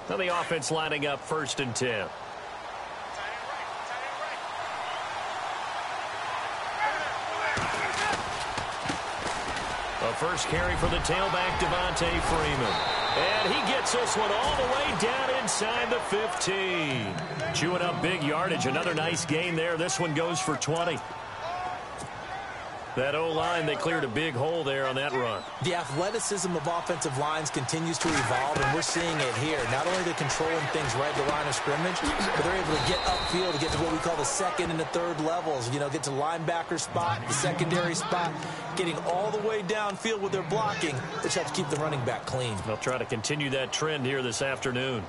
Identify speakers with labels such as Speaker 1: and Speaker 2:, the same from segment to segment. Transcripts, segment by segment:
Speaker 1: Now the offense lining up 1st and 10. The first carry for the tailback, Devontae Freeman. And he gets this one all the way down inside the 15. Chewing up big yardage. Another nice gain there. This one goes for 20. That O-line, they cleared a big hole there on that run.
Speaker 2: The athleticism of offensive lines continues to evolve, and we're seeing it here. Not only are they controlling things right at the line of scrimmage, but they're able to get upfield to get to what we call the second and the third levels. You know, get to linebacker spot, the secondary spot, getting all the way downfield with their blocking, which helps keep the running back clean.
Speaker 1: They'll try to continue that trend here this afternoon.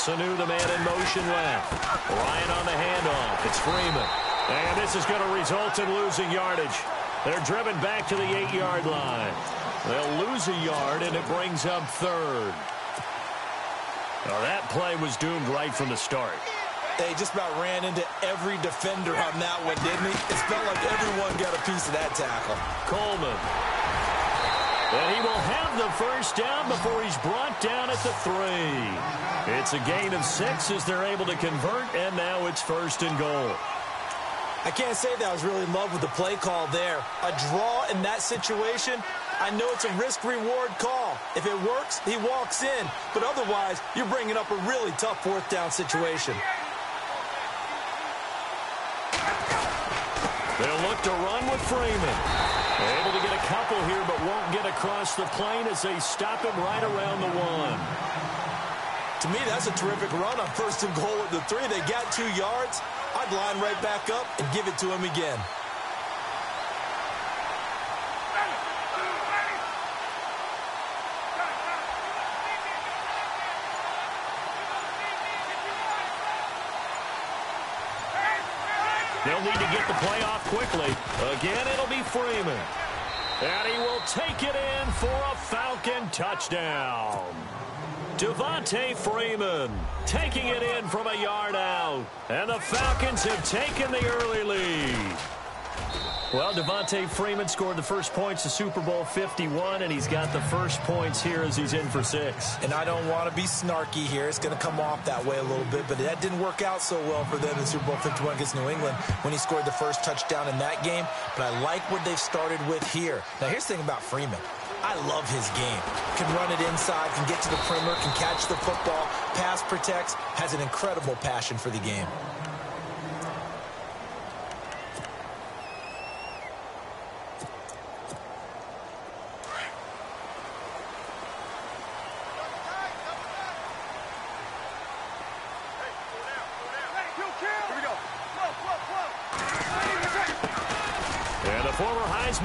Speaker 1: Sanu, the man in motion left. Ryan on the handoff. It's Freeman. And this is going to result in losing yardage. They're driven back to the 8-yard line. They'll lose a yard, and it brings up 3rd. Now, that play was doomed right from the start.
Speaker 2: They just about ran into every defender on that one, didn't he? It felt like everyone got a piece of that tackle.
Speaker 1: Coleman. And he will have the first down before he's brought down at the 3. It's a gain of 6 as they're able to convert, and now it's 1st and goal.
Speaker 2: I can't say that I was really in love with the play call there. A draw in that situation, I know it's a risk-reward call. If it works, he walks in. But otherwise, you're bringing up a really tough 4th down situation.
Speaker 1: They'll look to run with Freeman. Able to get a couple here, but won't get across the plane as they stop him right around the 1.
Speaker 2: To me, that's a terrific run on 1st and goal at the 3. They got 2 yards. I'd line right back up and give it to him again.
Speaker 1: They'll need to get the play off quickly. Again, it'll be Freeman. And he will take it in for a Falcon touchdown. Devontae Freeman taking it in from a yard out. And the Falcons have taken the early lead. Well, Devontae Freeman scored the first points of Super Bowl 51, and he's got the first points here as he's in for 6.
Speaker 2: And I don't want to be snarky here. It's going to come off that way a little bit, but that didn't work out so well for them in Super Bowl 51 against New England when he scored the first touchdown in that game. But I like what they've started with here. Now, here's the thing about Freeman. I love his game. Can run it inside, can get to the perimeter, can catch the football, pass protects, has an incredible passion for the game.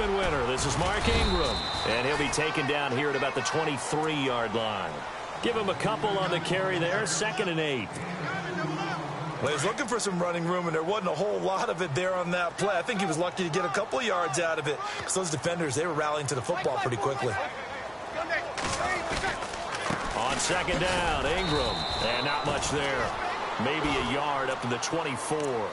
Speaker 1: Winner. This is Mark Ingram, and he'll be taken down here at about the 23-yard line. Give him a couple on the carry there, 2nd and 8.
Speaker 2: Well, he was looking for some running room, and there wasn't a whole lot of it there on that play. I think he was lucky to get a couple of yards out of it because those defenders, they were rallying to the football pretty quickly.
Speaker 1: On 2nd down, Ingram, and not much there. Maybe a yard up to the 24.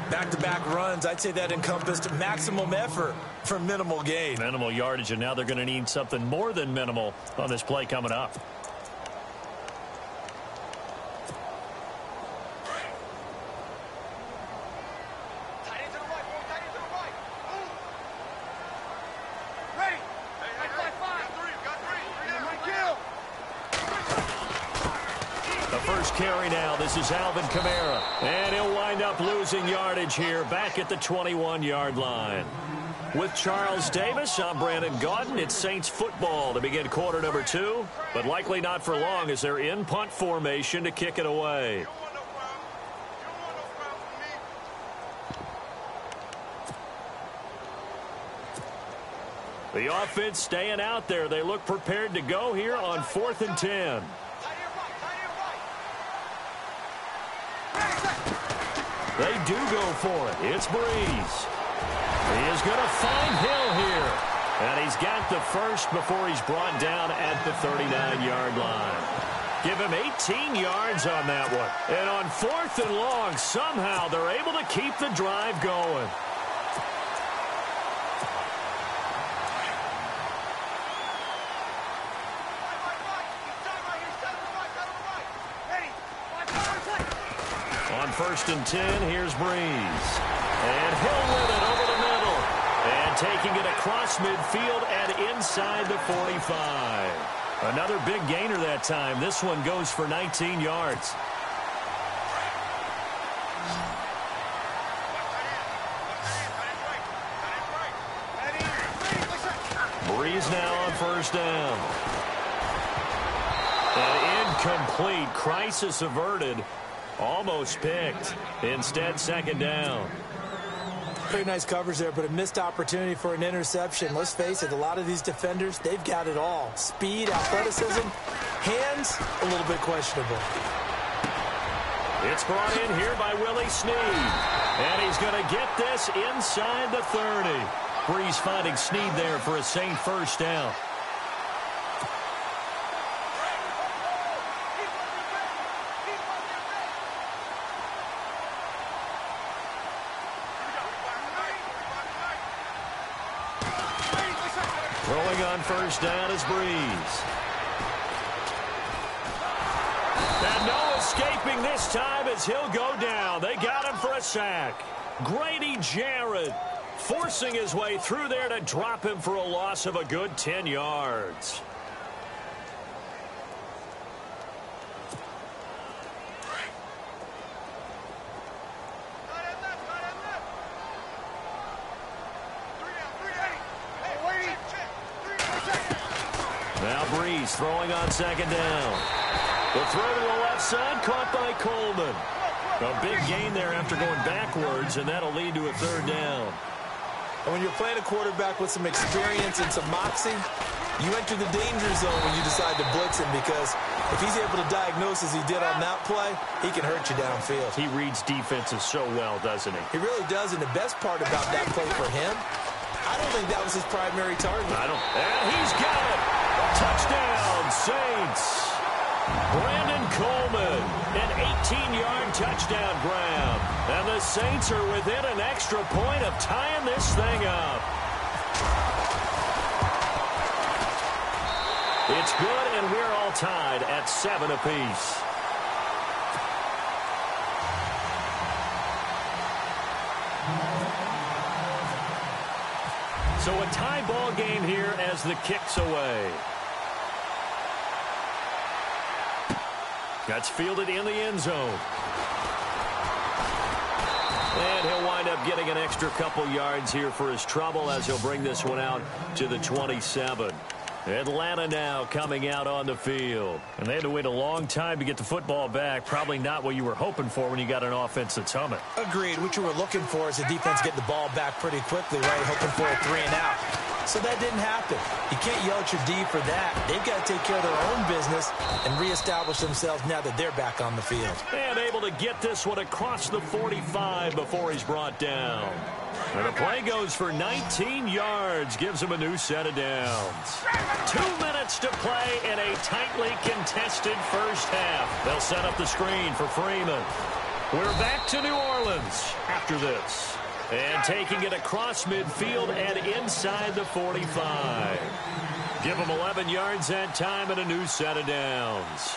Speaker 2: Back-to-back runs, I'd say that encompassed maximum effort for minimal gain.
Speaker 1: Minimal yardage, and now they're going to need something more than minimal on this play coming up. Carry now. This is Alvin Kamara. And he'll wind up losing yardage here back at the 21-yard line. With Charles Davis, I'm Brandon Gaudin. It's Saints football to begin quarter number 2, but likely not for long as they're in punt formation to kick it away. The offense staying out there. They look prepared to go here on 4th and 10. They do go for it. It's Breeze. He is going to find Hill here. And he's got the first before he's brought down at the 39-yard line. Give him 18 yards on that one. And on 4th and long, somehow they're able to keep the drive going. On 1st and 10, here's Breeze. And he'll win it over the middle. And taking it across midfield and inside the 45. Another big gainer that time. This one goes for 19 yards. Breeze now on 1st down. And incomplete. Crisis averted. Almost picked. Instead, 2nd down.
Speaker 2: Pretty nice coverage there, but a missed opportunity for an interception. Let's face it, a lot of these defenders, they've got it all. Speed, athleticism, hands, a little bit questionable.
Speaker 1: It's brought in here by Willie Snead. And he's going to get this inside the 30. Breeze finding Snead there for a Saint 1st down. Throwing on 1st down is Breeze. And no escaping this time as he'll go down. They got him for a sack. Grady Jarrett forcing his way through there to drop him for a loss of a good 10 yards. Now Breeze throwing on 2nd down. The throw to the left side, caught by Coleman. A big gain there after going backwards, and that'll lead to a 3rd down.
Speaker 2: And when you're playing a quarterback with some experience and some moxie, you enter the danger zone when you decide to blitz him, because if he's able to diagnose as he did on that play, he can hurt you downfield.
Speaker 1: He reads defenses so well, doesn't he?
Speaker 2: He really does, and the best part about that play for him, I don't think that was his primary target.
Speaker 1: And he's got it. Touchdown, Saints. Brandon Coleman, an 18-yard touchdown grab. And the Saints are within an extra point of tying this thing up. It's good, and we're all tied at 7 apiece. So a tie ball game here as the kick's away. That's fielded in the end zone. And he'll wind up getting an extra couple yards here for his trouble as he'll bring this one out to the 27. Atlanta now coming out on the field. And they had to wait a long time to get the football back. Probably not what you were hoping for when you got an offense that's humming.
Speaker 2: Agreed. What you were looking for is the defense getting the ball back pretty quickly, right? Hoping for a 3 and out. So that didn't happen. You can't yell at your D for that. They've got to take care of their own business and reestablish themselves now that they're back on the field.
Speaker 1: And able to get this one across the 45 before he's brought down. And the play goes for 19 yards, gives him a new set of downs. 2 minutes to play in a tightly contested first half. They'll set up the screen for Freeman. We're back to New Orleans after this. And taking it across midfield and inside the 45. Give him 11 yards that time and a new set of downs.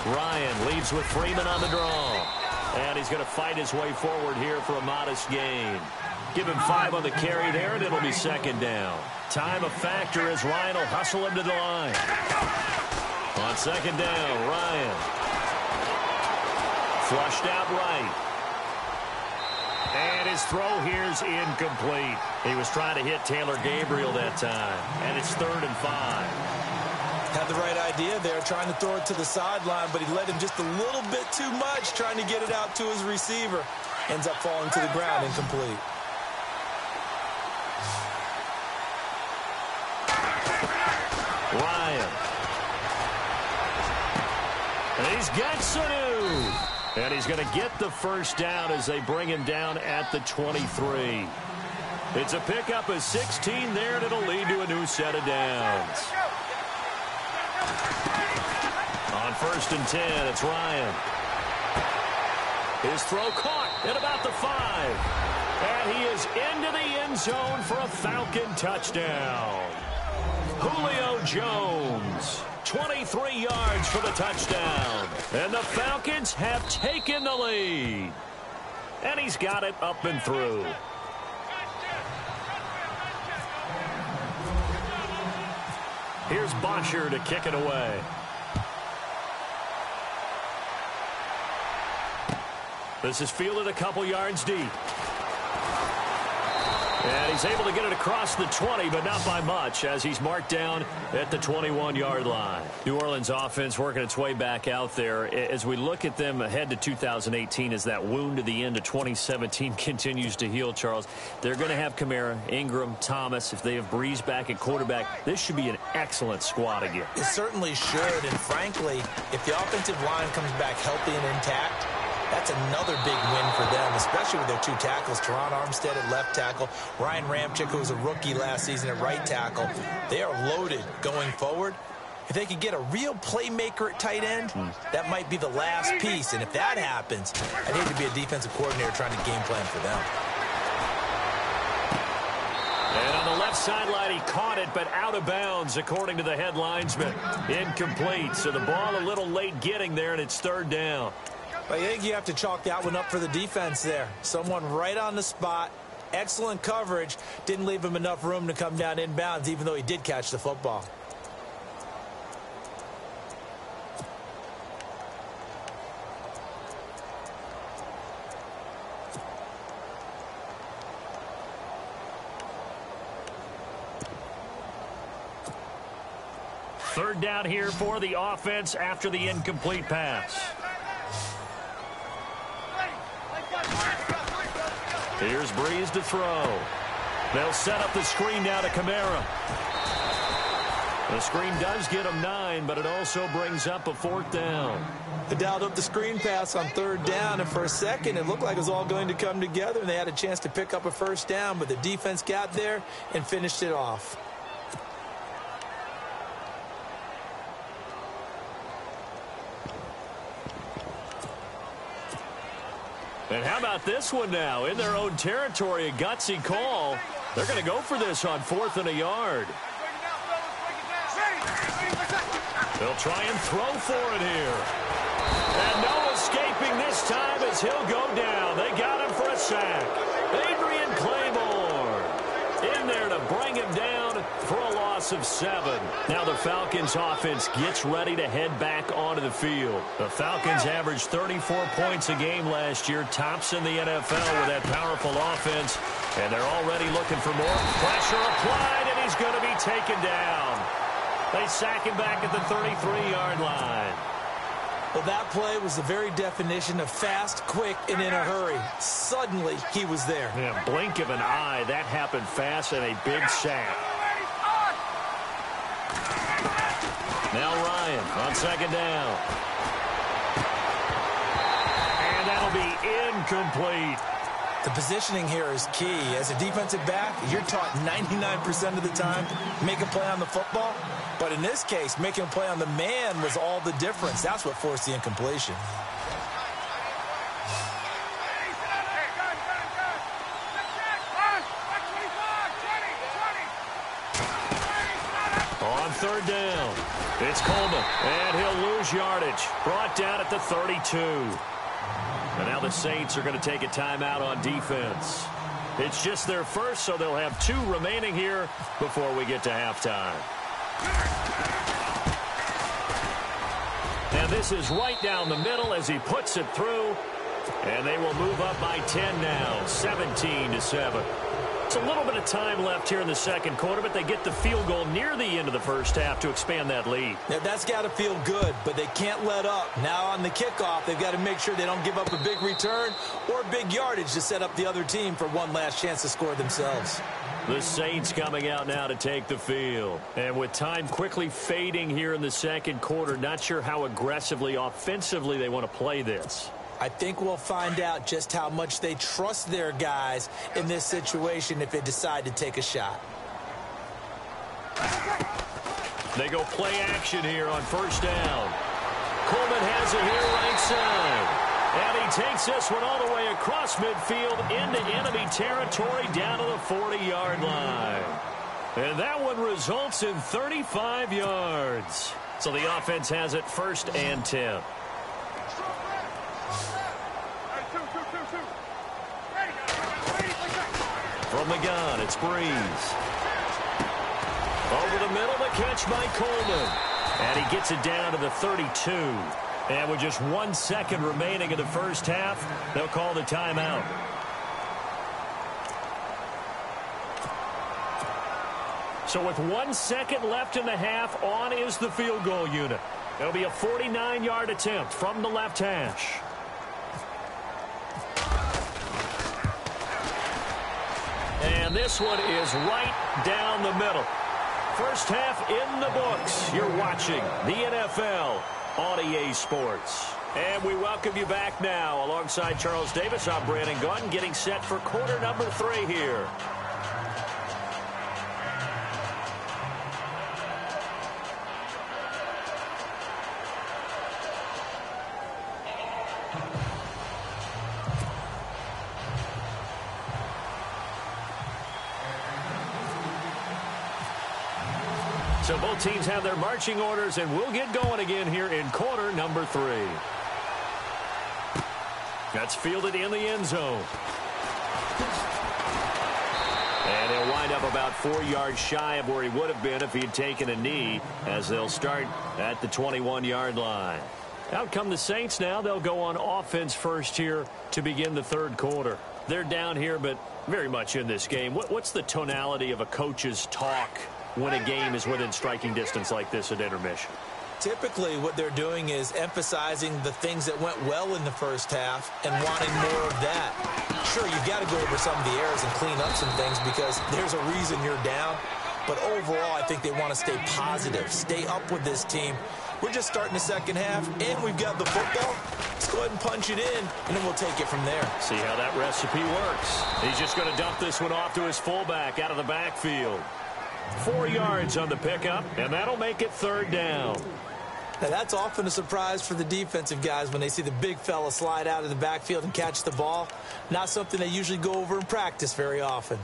Speaker 1: Ryan leads with Freeman on the draw. And he's going to fight his way forward here for a modest gain. Give him 5 on the carry there, and it'll be 2nd down. Time a factor as Ryan will hustle him to the line. On 2nd down, Ryan. Flushed out right. And his throw here's incomplete. He was trying to hit Taylor Gabriel that time. And it's 3rd and 5.
Speaker 2: Had the right idea there, trying to throw it to the sideline, but he led him just a little bit too much, trying to get it out to his receiver. Ends up falling to the ground, incomplete.
Speaker 1: Ryan. And he's got Sanu. And he's going to get the first down as they bring him down at the 23. It's a pickup of 16 there, and it'll lead to a new set of downs. On 1st and 10, it's Ryan. His throw caught at about the 5. And he is into the end zone for a Falcon touchdown. Julio Jones, 23 yards for the touchdown. And the Falcons have taken the lead. And he's got it up and through. Here's Bosher to kick it away. This is fielded a couple yards deep. And he's able to get it across the 20, but not by much, as he's marked down at the 21-yard line. New Orleans offense working its way back out there. As we look at them ahead to 2018, as that wound to the end of 2017 continues to heal, Charles, they're going to have Kamara, Ingram, Thomas. If they have Breeze back at quarterback, this should be an excellent squad again.
Speaker 2: It certainly should, and frankly, if the offensive line comes back healthy and intact, that's another big win for them, especially with their 2 tackles. Teron Armstead at left tackle, Ryan Ramczyk, who was a rookie last season at right tackle. They are loaded going forward. If they could get a real playmaker at tight end, that might be the last piece. And if that happens, I'd hate to be a defensive coordinator trying to game plan for them.
Speaker 1: And on the left sideline, he caught it, but out of bounds, according to the head linesman. Incomplete, so the ball a little late getting there, and it's 3rd down.
Speaker 2: I think you have to chalk that one up for the defense there. Someone right on the spot. Excellent coverage. Didn't leave him enough room to come down inbounds, even though he did catch the football.
Speaker 1: Third down here for the offense after the incomplete pass. Here's Breeze to throw. They'll set up the screen now to Kamara. The screen does get him 9, but it also brings up a 4th down.
Speaker 2: They dialed up the screen pass on 3rd down, and for a second it looked like it was all going to come together, and they had a chance to pick up a 1st down, but the defense got there and finished it off.
Speaker 1: And how about this one now? In their own territory, a gutsy call. They're going to go for this on 4th and a yard. They'll try and throw for it here. And no escaping this time as he'll go down. They got him for a sack. Adrian Claymore in there to bring him down for a loss of 7. Now the Falcons offense gets ready to head back onto the field. The Falcons averaged 34 points a game last year, tops in the NFL with that powerful offense, and they're already looking for more. Pressure applied, and he's going to be taken down. They sack him back at the 33-yard line.
Speaker 2: Well, that play was the very definition of fast, quick, and in a hurry. Suddenly, he was there.
Speaker 1: Yeah, blink of an eye. That happened fast and a big sack. Now Ryan on 2nd down. And that'll be incomplete.
Speaker 2: The positioning here is key. As a defensive back, you're taught 99% of the time, make a play on the football. But in this case, making a play on the man was all the difference. That's what forced the incompletion.
Speaker 1: On 3rd down, it's Coleman, and he'll lose yardage. Brought down at the 32. And now the Saints are going to take a timeout on defense. It's just their first, so they'll have 2 remaining here before we get to halftime. And this is right down the middle as he puts it through. And they will move up by 10 now, 17-7. It's a little bit of time left here in the second quarter, but they get the field goal near the end of the first half to expand that lead.
Speaker 2: Now, that's got to feel good, but they can't let up. Now on the kickoff, they've got to make sure they don't give up a big return or big yardage to set up the other team for one last chance to score themselves.
Speaker 1: The Saints coming out now to take the field. And with time quickly fading here in the second quarter, not sure how aggressively, offensively they want to play this.
Speaker 2: I think we'll find out just how much they trust their guys in this situation if they decide to take a shot.
Speaker 1: They go play action here on first down. Coleman has it here right side. And he takes this one all the way across midfield into enemy territory down to the 40-yard line. And that one results in 35 yards. So the offense has it first and 10. From the gun, it's Breeze. Over the middle, the catch by Coleman. And he gets it down to the 32. And with just 1 second remaining in the first half, they'll call the timeout. So with 1 second left in the half, on is the field goal unit. It'll be a 49-yard attempt from the left hash. And this one is right down the middle. First half in the books. You're watching the NFL on EA Sports. And we welcome you back now. Alongside Charles Davis, I'm Brandon Gaudin, getting set for quarter number 3 here. So both teams have their marching orders, and we'll get going again here in quarter number 3. That's fielded in the end zone. And he'll wind up about 4 yards shy of where he would have been if he had taken a knee, as they'll start at the 21-yard line. Out come the Saints now. They'll go on offense first here to begin the third quarter. They're down here, but very much in this game. What's the tonality of a coach's talk when a game is within striking distance like this at intermission?
Speaker 2: Typically, what they're doing is emphasizing the things that went well in the first half and wanting more of that. Sure, you've got to go over some of the errors and clean up some things because there's a reason you're down. But overall, I think they want to stay positive, stay up with this team. We're just starting the second half, and we've got the football. Let's go ahead and punch it in, and then we'll take it from there.
Speaker 1: See how that recipe works. He's just going to dump this one off to his fullback out of the backfield. 4 yards on the pickup, and that'll make it third down.
Speaker 2: Now, that's often a surprise for the defensive guys when they see the big fella slide out of the backfield and catch the ball. Not something they usually go over in practice very often.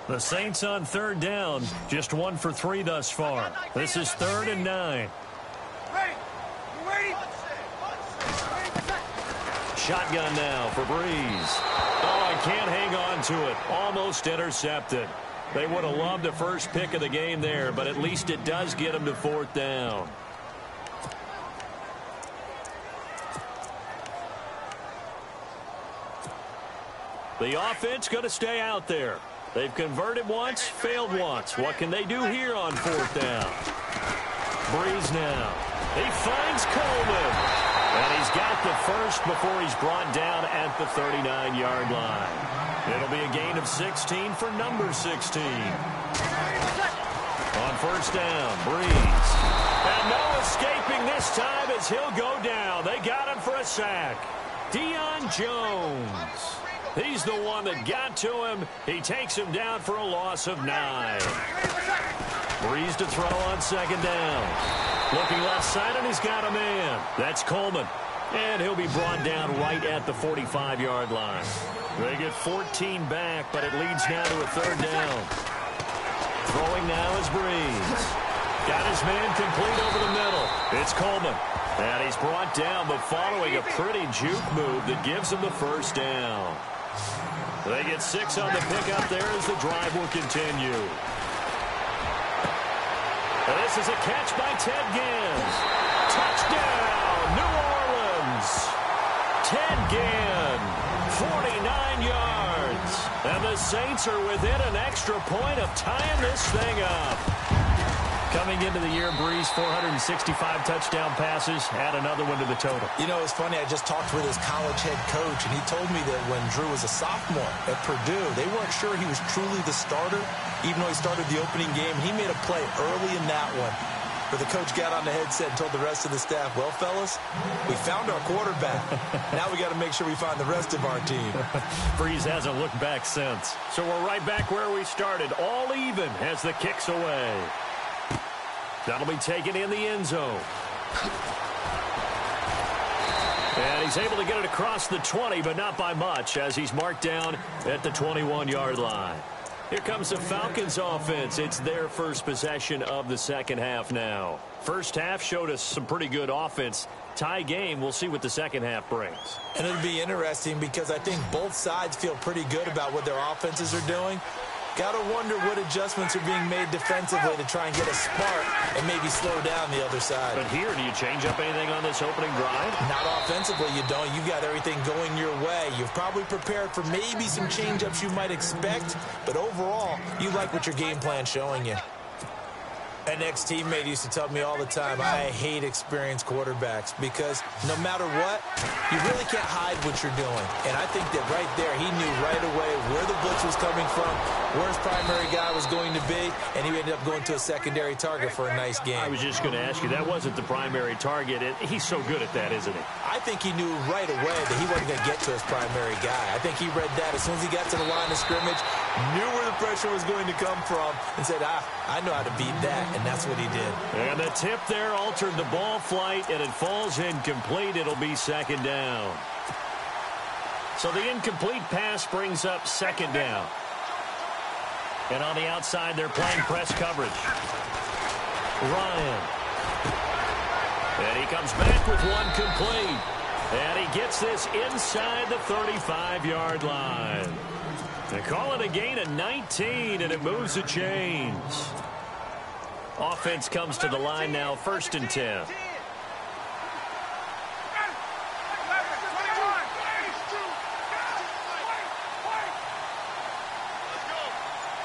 Speaker 1: The Saints on third down, just 1 for 3 thus far. This is 3rd and 9. Shotgun now for Breeze. Oh, I can't hang on to it. Almost intercepted. They would have loved the first pick of the game there, but at least it does get them to 4th down. The offense going to stay out there. They've converted once, failed once. What can they do here on 4th down? Breeze now. He finds Coleman. And he's got the first before he's brought down at the 39-yard line. It'll be a gain of 16 for number 16. On first down, Breeze. And no escaping this time as he'll go down. They got him for a sack. Deion Jones. He's the one that got to him. He takes him down for a loss of 9. Breeze to throw on second down. Looking left side, and he's got a man. That's Coleman. And he'll be brought down right at the 45-yard line. They get 14 back, but it leads now to a third down. Throwing now is Breeze. Got his man complete over the middle. It's Coleman. And he's brought down, but following a pretty juke move that gives him the first down. They get 6 on the pickup there as the drive will continue. This is a catch by Ted Ginn. Touchdown, New Orleans. Ted Ginn, 49 yards. And the Saints are within an extra point of tying this thing up. Coming into the year, Breeze, 465 touchdown passes, add another one to the total.
Speaker 2: You know, it's funny, I just talked with his college head coach, and he told me that when Drew was a sophomore at Purdue, they weren't sure he was truly the starter, even though he started the opening game. He made a play early in that one where the coach got on the headset and told the rest of the staff, well, fellas, we found our quarterback. Now we got to make sure we find the rest of our team.
Speaker 1: Breeze hasn't looked back since. So we're right back where we started, all even as the kick's away. That'll be taken in the end zone. And he's able to get it across the 20, but not by much, as he's marked down at the 21-yard line. Here comes the Falcons offense. It's their first possession of the second half now. First half showed us some pretty good offense. Tie game, we'll see what the second half brings.
Speaker 2: And it'll be interesting because I think both sides feel pretty good about what their offenses are doing. Got to wonder what adjustments are being made defensively to try and get a spark and maybe slow down the other side.
Speaker 1: But here, do you change up anything on this opening drive?
Speaker 2: Not offensively, you don't. You got everything going your way. You've probably prepared for maybe some change-ups you might expect, but overall, you like what your game plan's showing you. An ex-teammate used to tell me all the time, I hate experienced quarterbacks because no matter what, you really can't hide what you're doing. And I think that right there, he knew right away where the blitz was coming from, where his primary guy was going to be, and he ended up going to a secondary target for a nice game.
Speaker 1: I was just going to ask you, that wasn't the primary target. He's so good at that, isn't he?
Speaker 2: I think he knew right away that he wasn't going to get to his primary guy. I think he read that as soon as he got to the line of scrimmage, knew where the pressure was going to come from, and said, I know how to beat that. And that's what he did.
Speaker 1: And the tip there altered the ball flight, and it falls incomplete. It'll be second down. So the incomplete pass brings up second down. And on the outside, they're playing press coverage. Ryan. And he comes back with one complete. And he gets this inside the 35-yard line. They call it a gain of 19, and it moves the chains. Offense comes to the line now, 1st and 10.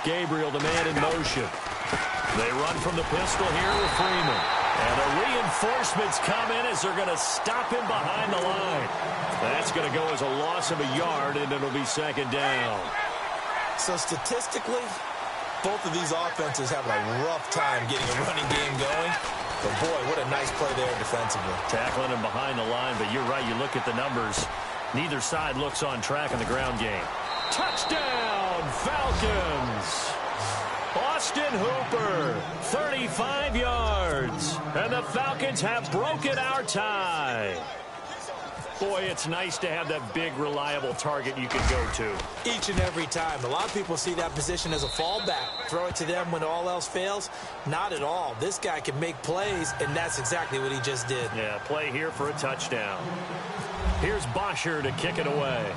Speaker 1: Gabriel, the man in motion. They run from the pistol here with Freeman. And the reinforcements come in as they're going to stop him behind the line. That's going to go as a loss of a yard, and it'll be second down.
Speaker 2: So statistically, both of these offenses having a rough time getting a running game going. But, boy, what a nice play there defensively.
Speaker 1: Tackling him behind the line, but you're right. You look at the numbers. Neither side looks on track in the ground game. Touchdown, Falcons! Austin Hooper, 35 yards. And the Falcons have broken our tie. Boy, it's nice to have that big, reliable target you can go to.
Speaker 2: Each and every time. A lot of people see that position as a fallback. Throw it to them when all else fails. Not at all. This guy can make plays, and that's exactly what he just did.
Speaker 1: Yeah, play here for a touchdown. Here's Bosher to kick it away.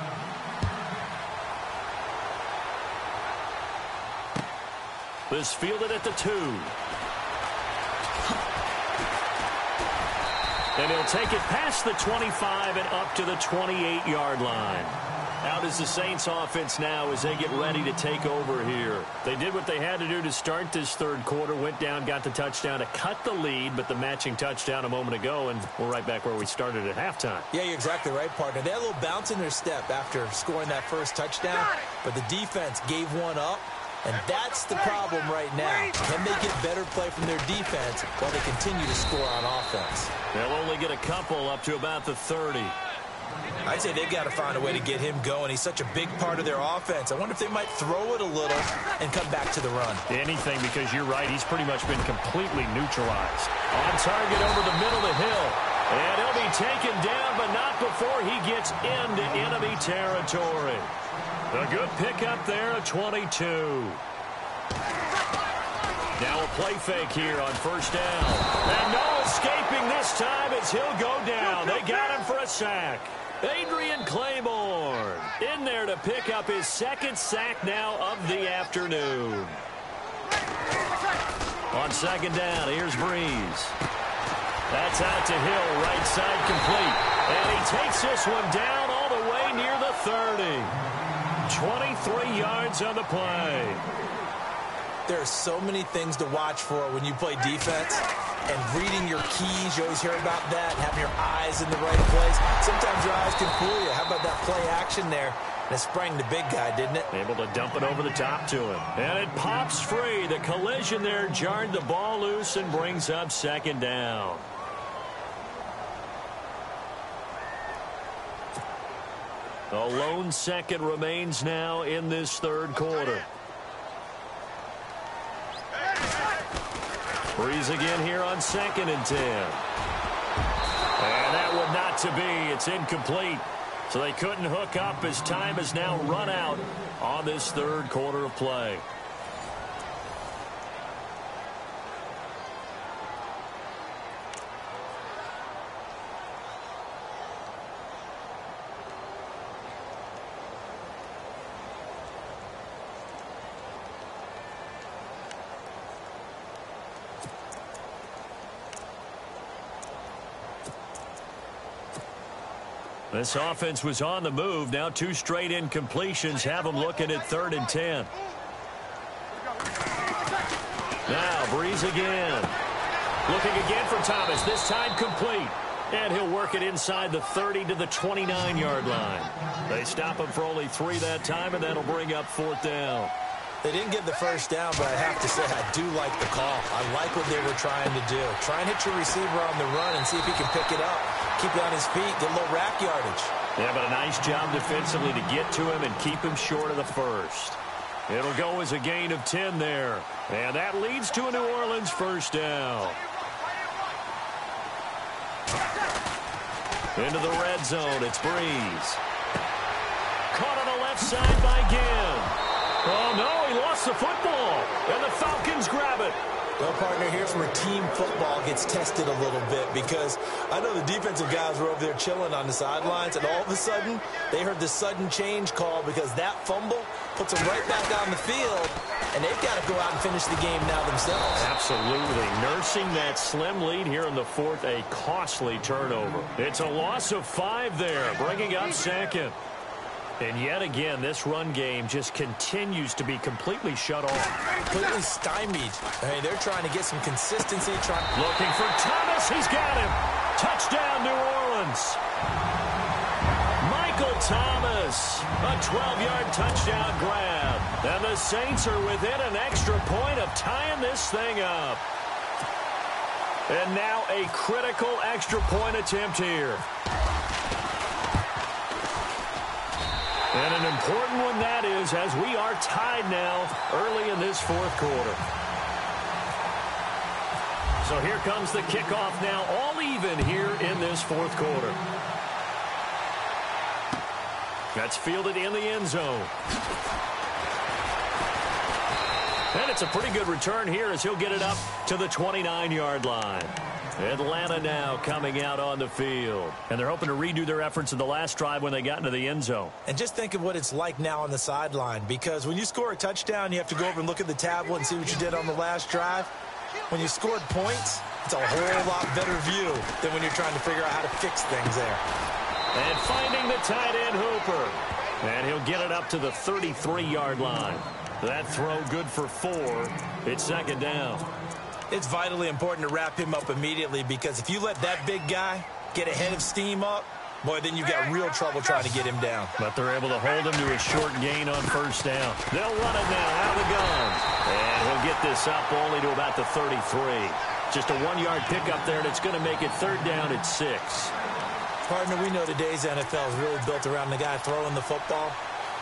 Speaker 1: This fielded at the 2. And he'll take it past the 25 and up to the 28-yard line. Out is the Saints offense now as they get ready to take over here. They did what they had to do to start this third quarter, went down, got the touchdown to cut the lead, but the matching touchdown a moment ago, and we're right back where we started at halftime.
Speaker 2: Yeah, you're exactly right, partner. They had a little bounce in their step after scoring that first touchdown, but the defense gave one up. And that's the problem right now. Can they get better play from their defense while they continue to score on offense?
Speaker 1: They'll only get a couple up to about the 30.
Speaker 2: I'd say they've got to find a way to get him going. He's such a big part of their offense. I wonder if they might throw it a little and come back to the run.
Speaker 1: Anything, because you're right. He's pretty much been completely neutralized. On target over the middle of the hill. And he'll be taken down, but not before he gets into enemy territory. A good pickup there at 22. Now a play fake here on first down. And no escaping this time as he'll go down. They got him for a sack. Adrian Claiborne in there to pick up his second sack now of the afternoon. On second down, here's Breeze. That's out to Hill, right side complete. And he takes this one down all the way near the 30. 23 yards on the play.
Speaker 2: There are so many things to watch for when you play defense. And reading your keys, you always hear about that. Having your eyes in the right place. Sometimes your eyes can fool you. How about that play action there? And it sprang the big guy, didn't it?
Speaker 1: Able to dump it over the top to him. And it pops free. The collision there jarred the ball loose and brings up second down. A lone second remains now in this third quarter. Breeze again here on 2nd and 10. And that would not to be. It's incomplete. So they couldn't hook up as time has now run out on this third quarter of play. This offense was on the move. Now 2 straight incompletions have them looking at 3rd and 10. Now Breeze again. Looking again for Thomas. This time complete. And he'll work it inside the 30 to the 29-yard line. They stop him for only 3 that time, and that'll bring up 4th down.
Speaker 2: They didn't get the first down, but I have to say I do like the call. I like what they were trying to do. Try and hit your receiver on the run and see if he can pick it up. Keep it on his feet, get a little rack yardage.
Speaker 1: Yeah, but a nice job defensively to get to him and keep him short of the first. It'll go as a gain of 10 there. And that leads to a New Orleans first down. Into the red zone, it's Breeze. Caught on the left side by Ginn. Oh, no, he lost the football. And the Falcons grab it.
Speaker 2: Well, partner, here's where team football gets tested a little bit, because I know the defensive guys were over there chilling on the sidelines, and all of a sudden, they heard the sudden change call because that fumble puts them right back on the field, and they've got to go out and finish the game now themselves.
Speaker 1: Absolutely. Nursing that slim lead here in the 4th, a costly turnover. It's a loss of 5 there, bringing up 2nd. And yet again, this run game just continues to be completely shut off.
Speaker 2: Completely stymied. I mean, they're trying to get some consistency.
Speaker 1: Looking for Thomas. He's got him. Touchdown, New Orleans. Michael Thomas. A 12-yard touchdown grab. And the Saints are within an extra point of tying this thing up. And now a critical extra point attempt here. And an important one that is, as we are tied now early in this 4th quarter. So here comes the kickoff now, all even here in this 4th quarter. That's fielded in the end zone. And it's a pretty good return here as he'll get it up to the 29-yard line. Atlanta now coming out on the field. And they're hoping to redo their efforts in the last drive when they got into the end zone.
Speaker 2: And just think of what it's like now on the sideline, because when you score a touchdown, you have to go over and look at the tablet and see what you did on the last drive. When you scored points, it's a whole lot better view than when you're trying to figure out how to fix things there.
Speaker 1: And finding the tight end, Hooper. And he'll get it up to the 33-yard line. That throw good for 4. It's 2nd down.
Speaker 2: It's vitally important to wrap him up immediately, because if you let that big guy get ahead of steam up, boy, then you've got real trouble trying to get him down.
Speaker 1: But they're able to hold him to a short gain on first down. They'll run it now out of the gun. And he'll get this up only to about the 33. Just a 1-yard pickup there, and it's going to make it 3rd down at 6.
Speaker 2: Partner, we know today's NFL is really built around the guy throwing the football.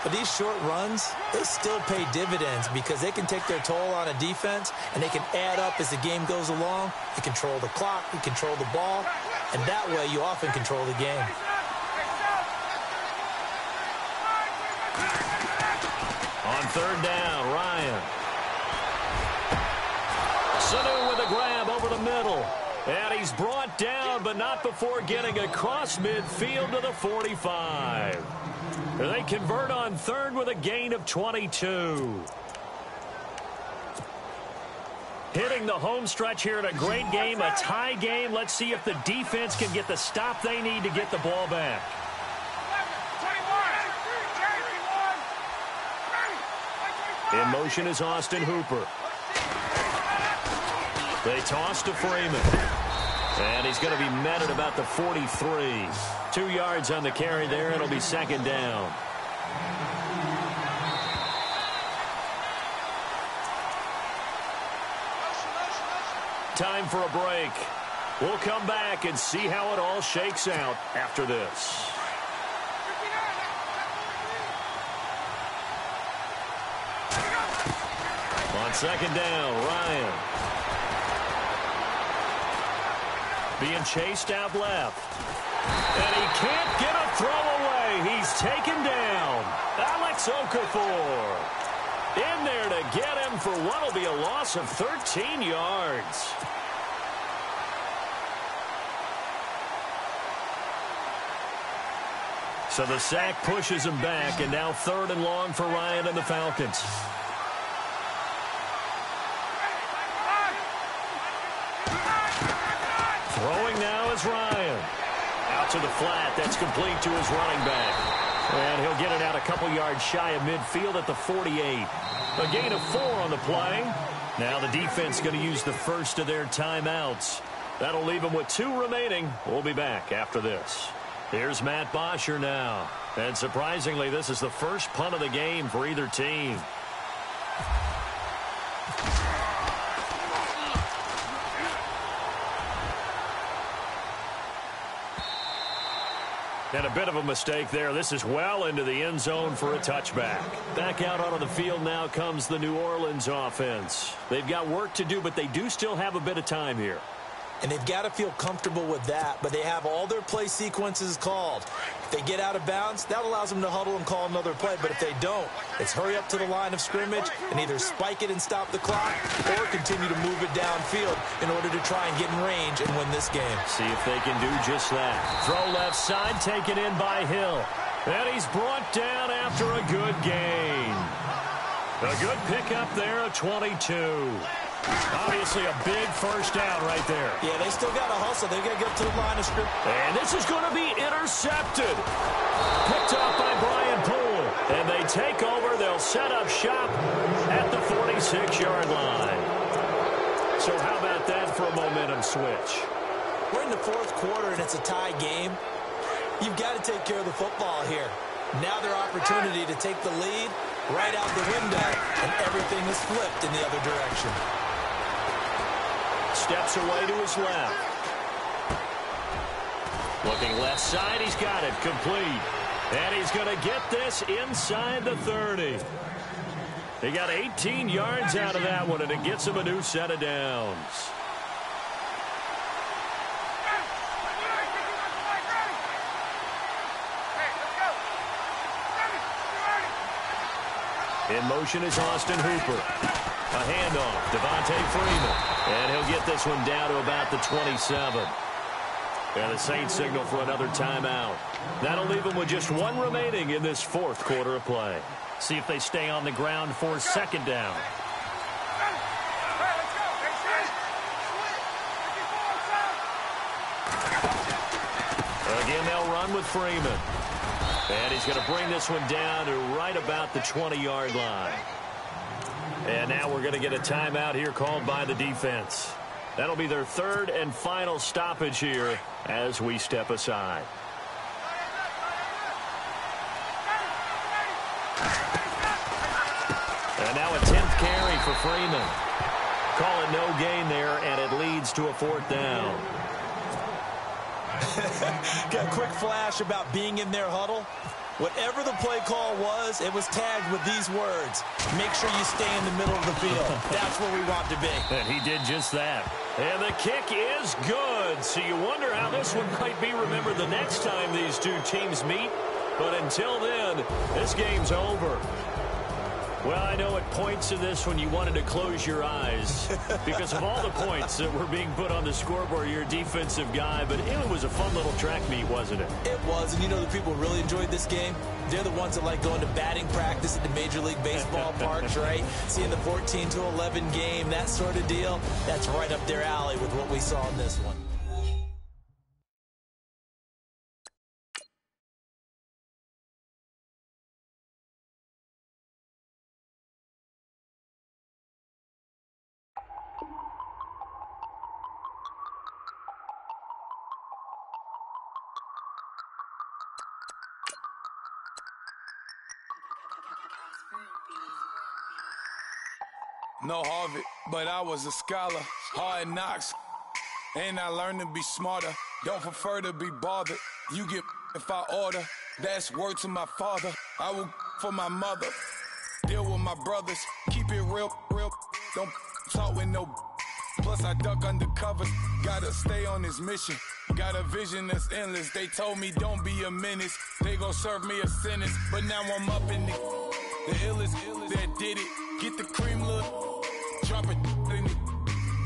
Speaker 2: But these short runs, they still pay dividends, because they can take their toll on a defense, and they can add up as the game goes along. You control the clock, you control the ball, and that way you often control the game.
Speaker 1: On 3rd down, Ryan. Sanu with a grab over the middle. And he's brought down, but not before getting across midfield to the 45. They convert on 3rd with a gain of 22. Hitting the home stretch here in a great game, a tie game. Let's see if the defense can get the stop they need to get the ball back. In motion is Austin Hooper. They toss to Freeman. And he's going to be met at about the 43. 2 yards on the carry there. It'll be 2nd down. Time for a break. We'll come back and see how it all shakes out after this. On second down, Ryan. Being chased out left. And he can't get a throw away. He's taken down. Alex Okafor in there to get him for what will be a loss of 13 yards. So the sack pushes him back, and now 3rd and long for Ryan and the Falcons. Throwing now is Ryan. Out to the flat. That's complete to his running back. And he'll get it out a couple yards shy of midfield at the 48. A gain of 4 on the play. Now the defense going to use the first of their timeouts. That'll leave them with 2 remaining. We'll be back after this. Here's Matt Bosher now. And surprisingly, this is the first punt of the game for either team. And a bit of a mistake there. This is well into the end zone for a touchback. Back out onto the field now comes the New Orleans offense. They've got work to do, but they do still have a bit of time here.
Speaker 2: And they've got to feel comfortable with that, but they have all their play sequences called. If they get out of bounds, that allows them to huddle and call another play. But if they don't, it's hurry up to the line of scrimmage and either spike it and stop the clock or continue to move it downfield in order to try and get in range and win this game.
Speaker 1: See if they can do just that. Throw left side, taken in by Hill. And he's brought down after a good gain. A good pickup there, a 22. Obviously a big first down right there.
Speaker 2: Yeah, they still got to hustle. They've got to get to the line of scrimmage.
Speaker 1: And this is going to be intercepted. Picked off by Brian Poole. And they take over. They'll set up shop at the 46-yard line. So how about that for a momentum switch?
Speaker 2: We're in the 4th quarter, and it's a tie game. You've got to take care of the football here. Now their opportunity to take the lead right out the window, and everything is flipped in the other direction.
Speaker 1: Steps away to his left. Looking left side, he's got it complete. And he's going to get this inside the 30. He got 18 yards out of that one, and it gets him a new set of downs. In motion is Austin Hooper. A handoff, Devontae Freeman. And he'll get this one down to about the 27. And the Saints signal for another timeout. That'll leave them with just 1 remaining in this 4th quarter of play. See if they stay on the ground for 2nd down. Again, they'll run with Freeman. And he's going to bring this one down to right about the 20-yard line. And now we're going to get a timeout here called by the defense. That'll be their 3rd and final stoppage here as we step aside. And now a 10th carry for Freeman. Call it no gain there, and it leads to a 4th down.
Speaker 2: Got a quick flash about being in their huddle. Whatever the play call was, it was tagged with these words. Make sure you stay in the middle of the field. That's where we want to be.
Speaker 1: And he did just that. And the kick is good. So you wonder how this one might be remembered the next time these two teams meet. But until then, this game's over. Well, I know at points in this one you wanted to close your eyes because of all the points that were being put on the scoreboard. You're a defensive guy, but it was a fun little track meet, wasn't it?
Speaker 2: It was, and you know the people really enjoyed this game? They're the ones that like going to batting practice at the Major League Baseball parks, right? Seeing the 14-11 game, that sort of deal, that's right up their alley with what we saw in this one.
Speaker 3: no Harvard, but I was a scholar. Hard knocks, and I learned to be smarter. Don't prefer to be bothered. You get if I order. That's word to my father. I will for my mother. Deal with my brothers. Keep it real. Don't talk with no. Plus I duck undercovers. Gotta stay on this mission. Got a vision that's endless. They told me don't be a menace. They gon' serve me a sentence. But now I'm up in the illest that did it. Get the cream, look. Drop it in it.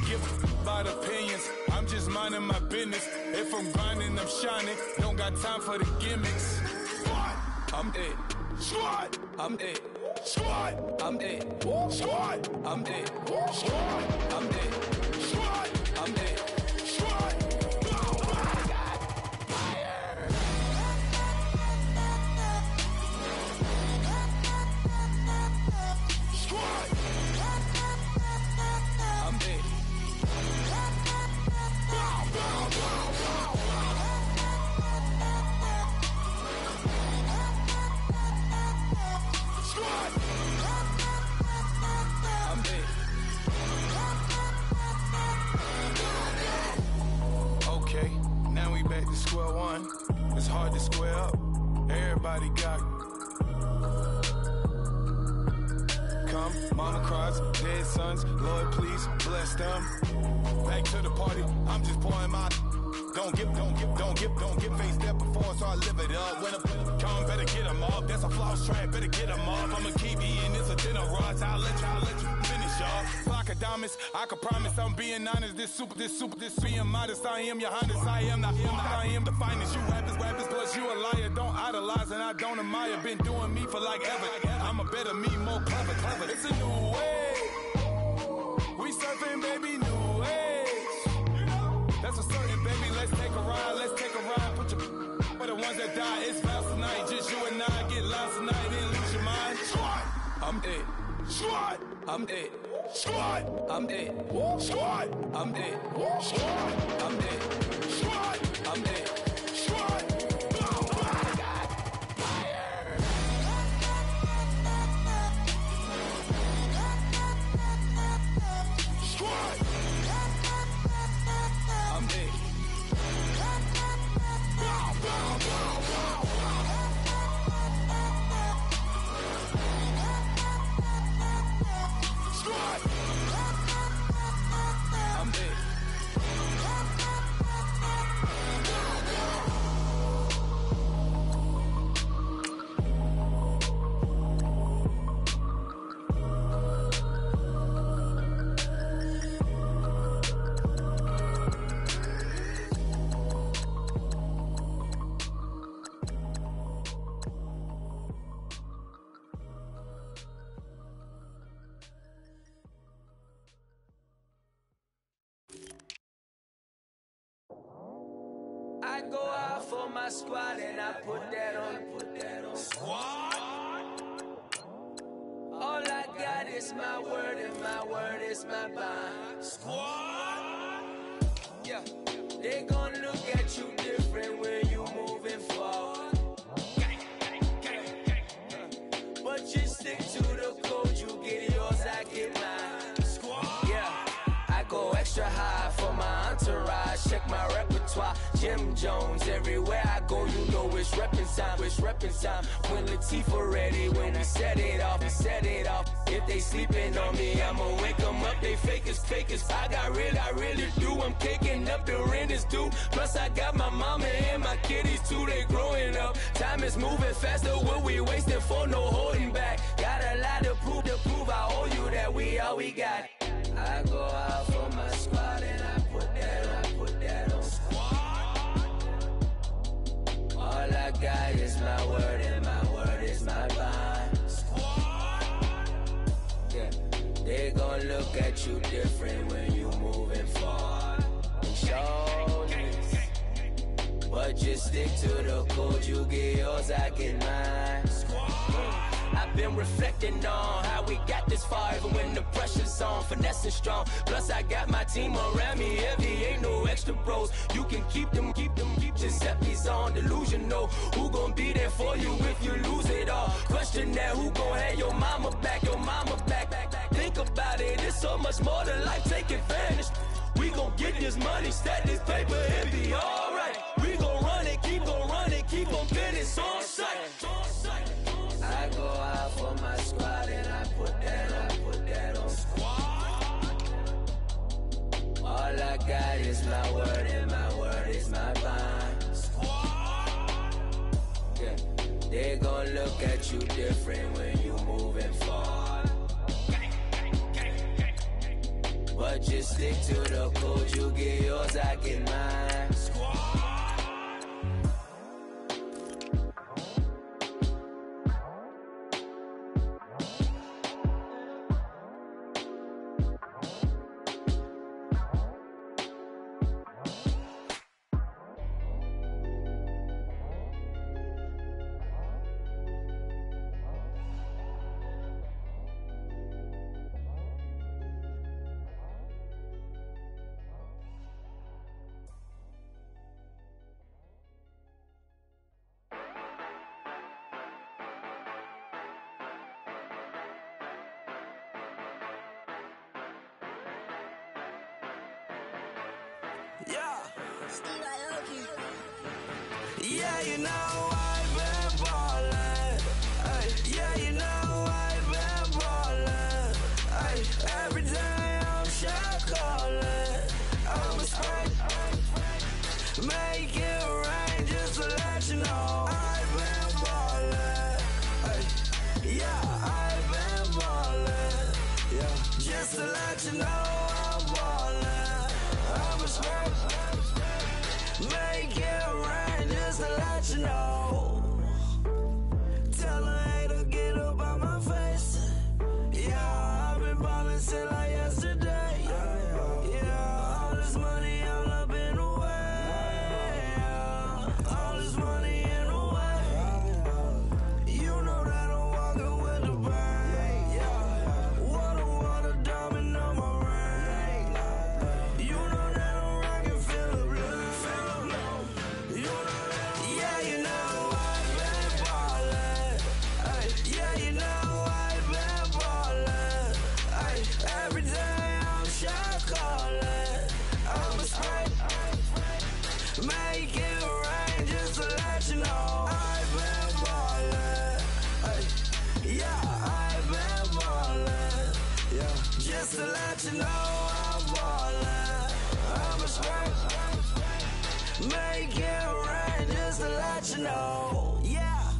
Speaker 3: Give about opinions. I'm just minding my business. If I'm grinding, I'm shining. Don't got time for the gimmicks. Squad, I'm it. Squad, I'm it. Squad, I'm it. Squad, I'm it. Squad, I'm it. Squad, I'm it. Squad. Square one, it's hard to square up. Everybody got come, mama cries, dead sons, Lord please bless them. Back to the party, I'm just pouring my. Don't get face step before, so I live it up. When a come, better get them up. That's a floss track, better get them up. I'ma keep eating, it's a dinner rush. I'll let you finish up. Flockadamus, I can promise I'm being honest. This being modest. I am your highness, I am the finest. You rappers, plus you a liar. Don't idolize and I don't admire. Been doing me for like ever. I'm a better me, more clever. It's a new way. We surfing, baby, new age. That's a certain, baby. Let's take a ride. Put your for the ones that die. It's vows tonight. Just you and I get lost tonight and lose your mind. Squad, I'm it. Squad, I'm it. Squad, I'm it. Squad, I'm it. Squad, I'm it. Squad, I'm it. Squad.
Speaker 4: I go out for my squad and I put that on. Squad. All I got is my word and my word is my bond. Squad. Yeah. They gon' look at you different when you moving forward. But you stick to the code, you get yours, I get mine. Squad. Yeah. I go extra high for my entourage. Check my repertoire. Jim Jones, everywhere I go, you know it's reppin' time. When Latifah ready, when we set it off. If they sleeping on me, I'ma wake them up. They fakers. I really do. I'm kicking up the rent is due. Plus I got my mama and my kiddies too. They growing up. Time is moving faster. What we wasting for? No holding back. Got a lot to prove. I owe you that we all we got. I go out for my squad and I put that on. All I got is my word and my word is my bond. Yeah, they gon' look at you different when you moving forward. And show this, but just stick to the code. You get yours, I get mine. I've been reflecting on how we got this far, even when the pressure's on, finessing strong. Plus I got my team around me heavy, ain't no extra bros. You can keep them. Giuseppe's on delusional. Who gon' be there for you if you lose it all? Question that, who gon' have your mama back? Think about it, it's so much more than life, take advantage. We gon' get this money, stack this paper, and be alright. We gon' run it, keep on business on sight. I go out for my squad and I put that on squad. All I got is my word and my word is my bond. Squad. Yeah, they gon' look at you different when you moving forward. But just stick to the code, you get yours, I get mine. Squad. Yeah. Yeah, you know I've been ballin'. Ay, yeah, you know I've been ballin'. Ay, every day I'm shot callin'. I'm a spray. Make it rain just to let you know I've been ballin'. Ay, yeah, I've been ballin'. Yeah, just to let you know I'm ballin'. I'm a spray. Make it rain just to let you know. Tell a hater get up out my face. Yeah, I've been ballin' since like yesterday. Yeah, all this money all up in the way. All this money in the way. You know that I'm walking with the bank. Yeah, water, diamond on my ring. You know that I'm rockin', feel the blue. You know that, yeah, you know I've been ballin'. Ay, yeah, you know I've been ballin'. Ay, every day I'm shot callin'. I'm a spray. Make it rain just to let you know I've been ballin'. Ay, yeah, I've been ballin'. Yeah, just to let you know I'm ballin'. I'm a spray. Make it rain just to let you know. Yeah,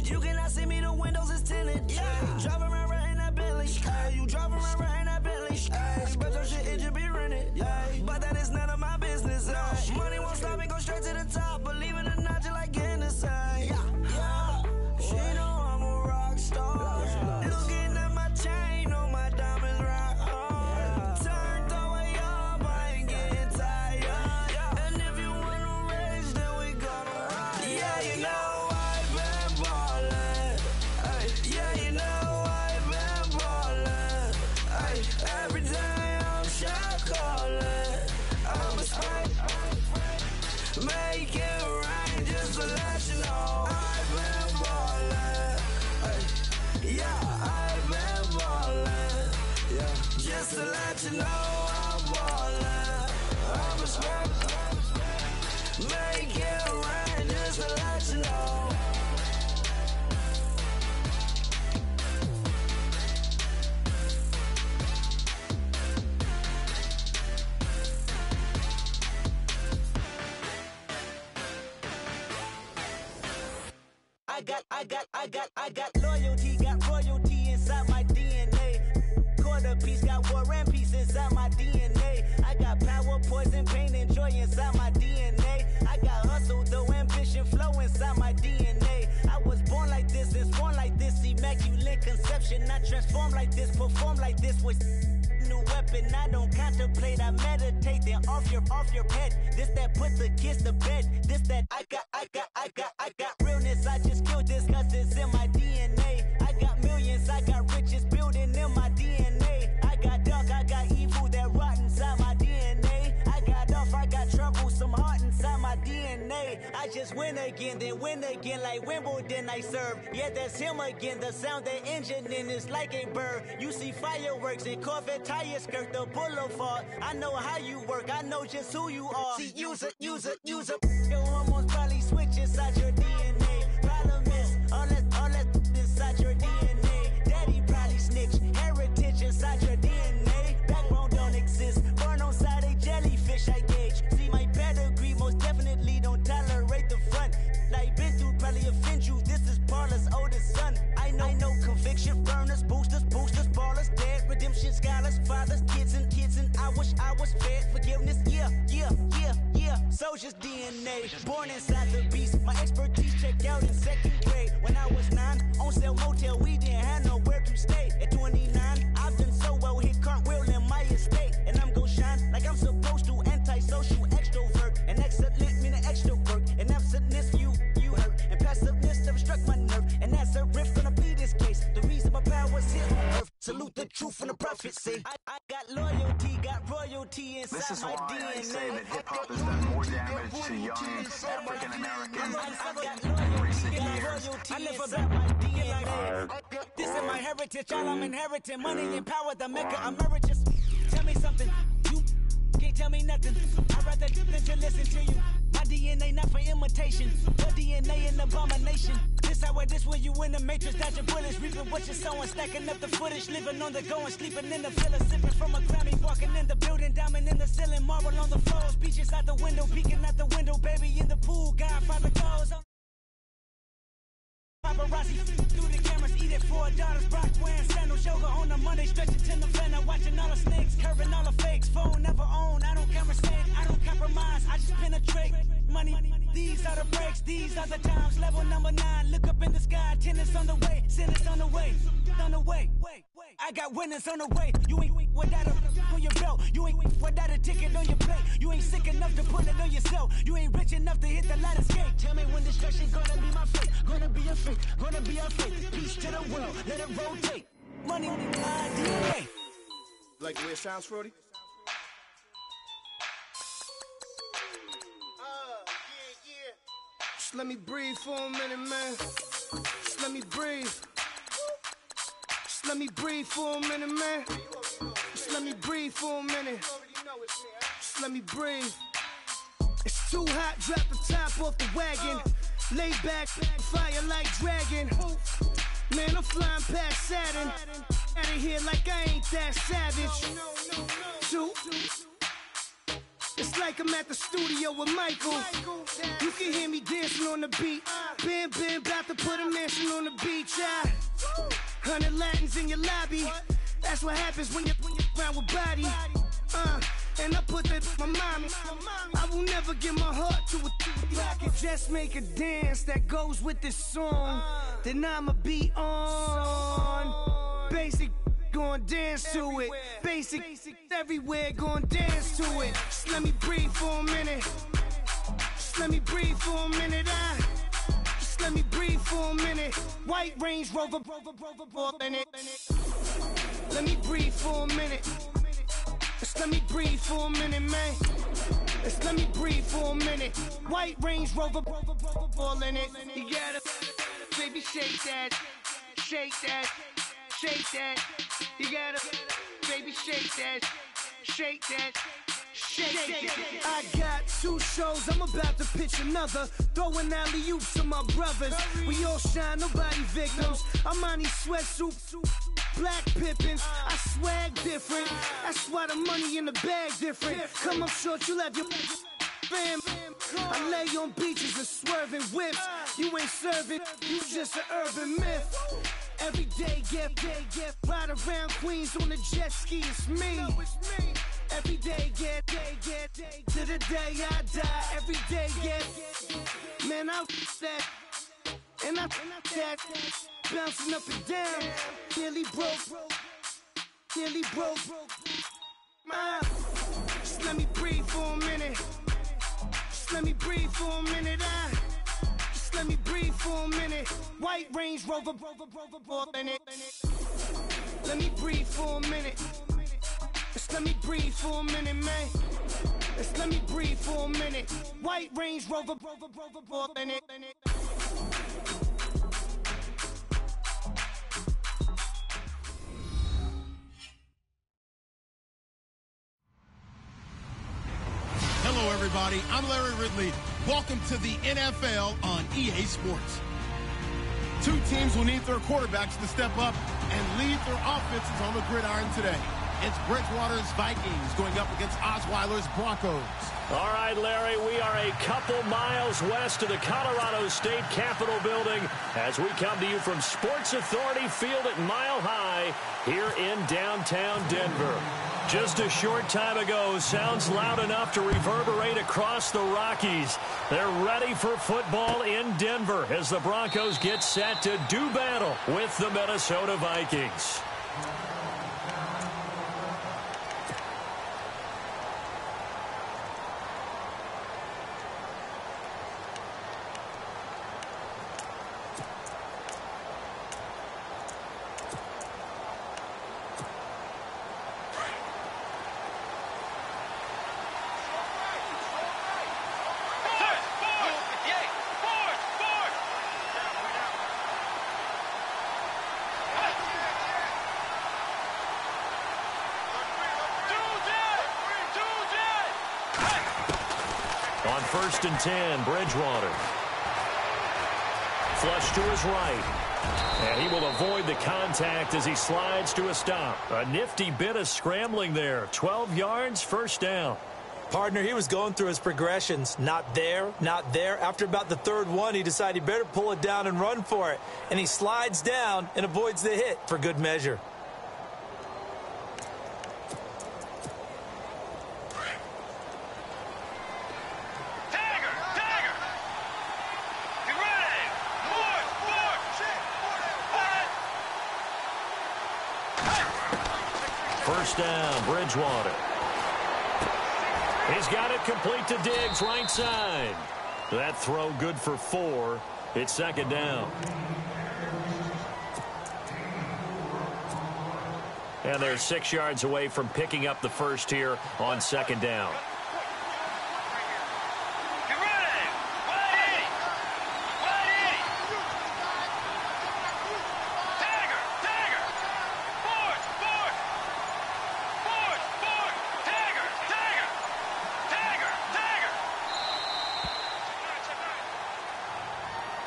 Speaker 4: you cannot see me, the windows is tinted. Yeah, drive around right in that Bentley. Ay, you drive around right in that Bentley. Ay, but your shit, it just be rented. Yeah, but that is none of my business. Ay, money won't stop me, go straight to the top. Believe it or not, you like getting the same. Yeah, she know I'm a rock star. Looking at my chain, on my diamonds rock hard. Turned the way up, I ain't getting tired. And if you wanna race, then we gonna ride. Yeah, you know I've been ballin'. Ay, yeah, you know I've been ballin'. Ay, every day I'm shot callin'. I'm a spray. Make it rain just to let you know I've been ballin'. Ay, yeah, I've been ballin'. Yeah, just to let you know I'm ballin'. I'm a spray. Make it rain just to let you know. I got loyalty, got royalty inside my DNA. Quarter piece, got war and peace inside my DNA. I got power, poison, pain, and joy inside my DNA. I got hustle, though ambition, flow inside my DNA. I was born like this, and born like this, immaculate conception. I transform like this, perform like this with new weapon. I don't contemplate, I meditate, then off your head. This that put the kids to bed. This that I got realness. I just killed this cause it's in my DNA. I got millions, I got riches building in my DNA. I got dark, I got evil that rot inside my DNA. I got off, I got trouble, some heart inside my DNA.
Speaker 5: like I just win again, then win again like Wimbledon I serve. Yeah, that's him again, the sound that engine in is like a bird. You see fireworks and Corvette tires skirt the boulevard. I know how you work, I know just who you are. See, use a your hormones probably switch inside your DNA. Problem is, all that inside your DNA. Daddy probably snitch, heritage inside your DNA. Backbone don't exist, born on side a jellyfish I gauge. See my pedigree, most definitely don't tolerate the front. Like been through probably offend you, this is Paula's oldest son. I know conviction, burners, boosters, ballers, dead, redemption, scholars, fathers, kids and I wish I was fed. Forgiveness, yeah. Soldier's DNA, born inside the beast. My expertise checked out in 2nd grade. When I was 9, on sale motel, we didn't have nowhere to stay. At 29, I've done so well, hit cartwheel in my estate. And I'm gon' shine like I'm supposed to, antisocial extrovert. And excellent meaning extra work. And absentness, you hurt. And passiveness never struck my nerve. And that's a riff gonna be this case. The reason my power's here on earth. Salute the truth and the prophecy. I got loyalty, got royalty inside
Speaker 6: this is
Speaker 5: my
Speaker 6: why
Speaker 5: DNA.
Speaker 6: I say that hip-hop has done more damage to young African Americans in recent years.
Speaker 5: I live about my DNA. This is my heritage, all I'm inheriting. Money and power, the maker emeritus. Tell me something, you can't tell me nothing. I'd rather than to listen to you. My DNA not for imitation. Your DNA an abomination. This when you in the matrix, dodging bullets, reaping what you're sowing, stacking up the footage, living on the go and sleeping in the villa, sipping from a Grammy, walking in the building, diamond in the ceiling, marble on the floors, beaches out the window, peeking out the window, baby in the pool, Godfather goes. Paparazzi through the cameras, eat it for $4. Brock wearing sandals, yoga on a Monday, stretching to November, watching all the snakes, curving all the fakes, phone never own, I don't conversate, I don't compromise, I just penetrate. Money, these are the breaks, these are the times. Level number 9, look up in the sky, tennis on the way, sentence on the way, on the way. I got winners on the way. You ain't without a on your belt. You ain't without a ticket on your plate. You ain't sick enough to put it on yourself. You ain't rich enough to hit the ladder skate. Tell me when destruction gonna be my fate. Gonna be a fate, gonna be a fate. Peace to the world, let it rotate. Money, my DNA.
Speaker 3: Like the way it sounds, Frody? Just let me breathe for a minute, man. Just let me breathe. Just let me breathe for a minute, man. Just let me breathe for a minute. Just let me breathe. It's too hot, drop the top off the wagon. Lay back, fire like dragon. Man, I'm flying past Saturn. Out of here like I ain't that savage. Two. It's like I'm at the studio with Michael. You can hear me dancing on the beat. Ben, about to put a mansion on the beach. 100 Latins in your lobby. That's what happens when you're around with body. And I put that in my mommy. I will never give my heart to a I can just make a dance that goes with this song. Then I'ma be on. Basic. Gonna dance to it. Basic everywhere, gonna dance to it. Just let me breathe for a minute. Just let me breathe for a minute. Just let me breathe for a minute. White Range Rover in it. Let me breathe for a minute. Just let me breathe for a minute, man. Just let me breathe for a minute. White Range Rover all in it. You gotta, baby, shake that, shake that. Shake that, you gotta, baby, shake that, shake that, shake that. I got 2 shows, I'm about to pitch another. Throwing alley-oops to my brothers. We all shine, nobody victims. I'm on these sweatsuits, black pippins. I swag different, that's why the money in the bag different. Come up short, you'll have your fam. I lay on beaches and swerving whips. You ain't serving, you just an urban myth. Every day, get ride around Queens on the jet ski, it's me. Every day, get to the day I die. Every day, get man, I that and I that bouncing up and down, nearly broke. Just let me breathe for a minute. Just let me breathe for a minute. Just let me breathe for a minute. White Range Rover in it. Let me breathe for a minute. Just let me breathe for a minute, man. Just let
Speaker 7: let me breathe for a minute. White Range Rover, in it.
Speaker 8: Hello, everybody. I'm Larry Ridley. Welcome to the NFL on EA Sports. Two teams will need their quarterbacks to step up and lead their offenses on the gridiron today. It's Bridgewater's Vikings going up against Osweiler's Broncos.
Speaker 1: All right, Larry, we are a couple miles west of the Colorado State Capitol building as we come to you from Sports Authority Field at Mile High here in downtown Denver. Just a short time ago, sounds loud enough to reverberate across the Rockies. They're ready for football in Denver as the Broncos get set to do battle with the Minnesota Vikings. On 1st and 10, Bridgewater. Flush to his right. And he will avoid the contact as he slides to a stop. A nifty bit of scrambling there. 12 yards, first down.
Speaker 2: Partner, he was going through his progressions. Not there, not there. After about the third one, he decided he better pull it down and run for it. And he slides down and avoids the hit for good measure.
Speaker 1: First down, Bridgewater. He's got it complete to Diggs, right side. That throw good for 4. It's second down. And they're 6 yards away from picking up the first here on second down.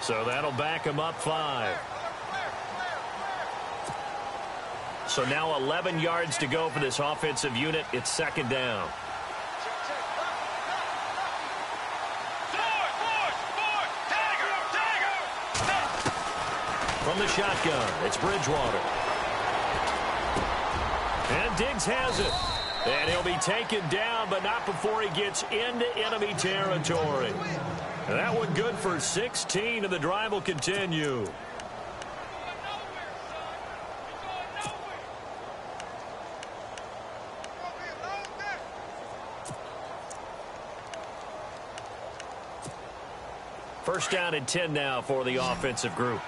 Speaker 1: So that'll back him up 5. So now 11 yards to go for this offensive unit. It's second down. From the shotgun, it's Bridgewater. And Diggs has it. And he'll be taken down, but not before he gets into enemy territory. That one good for 16, and the drive will continue. First down and 10 now for the offensive group.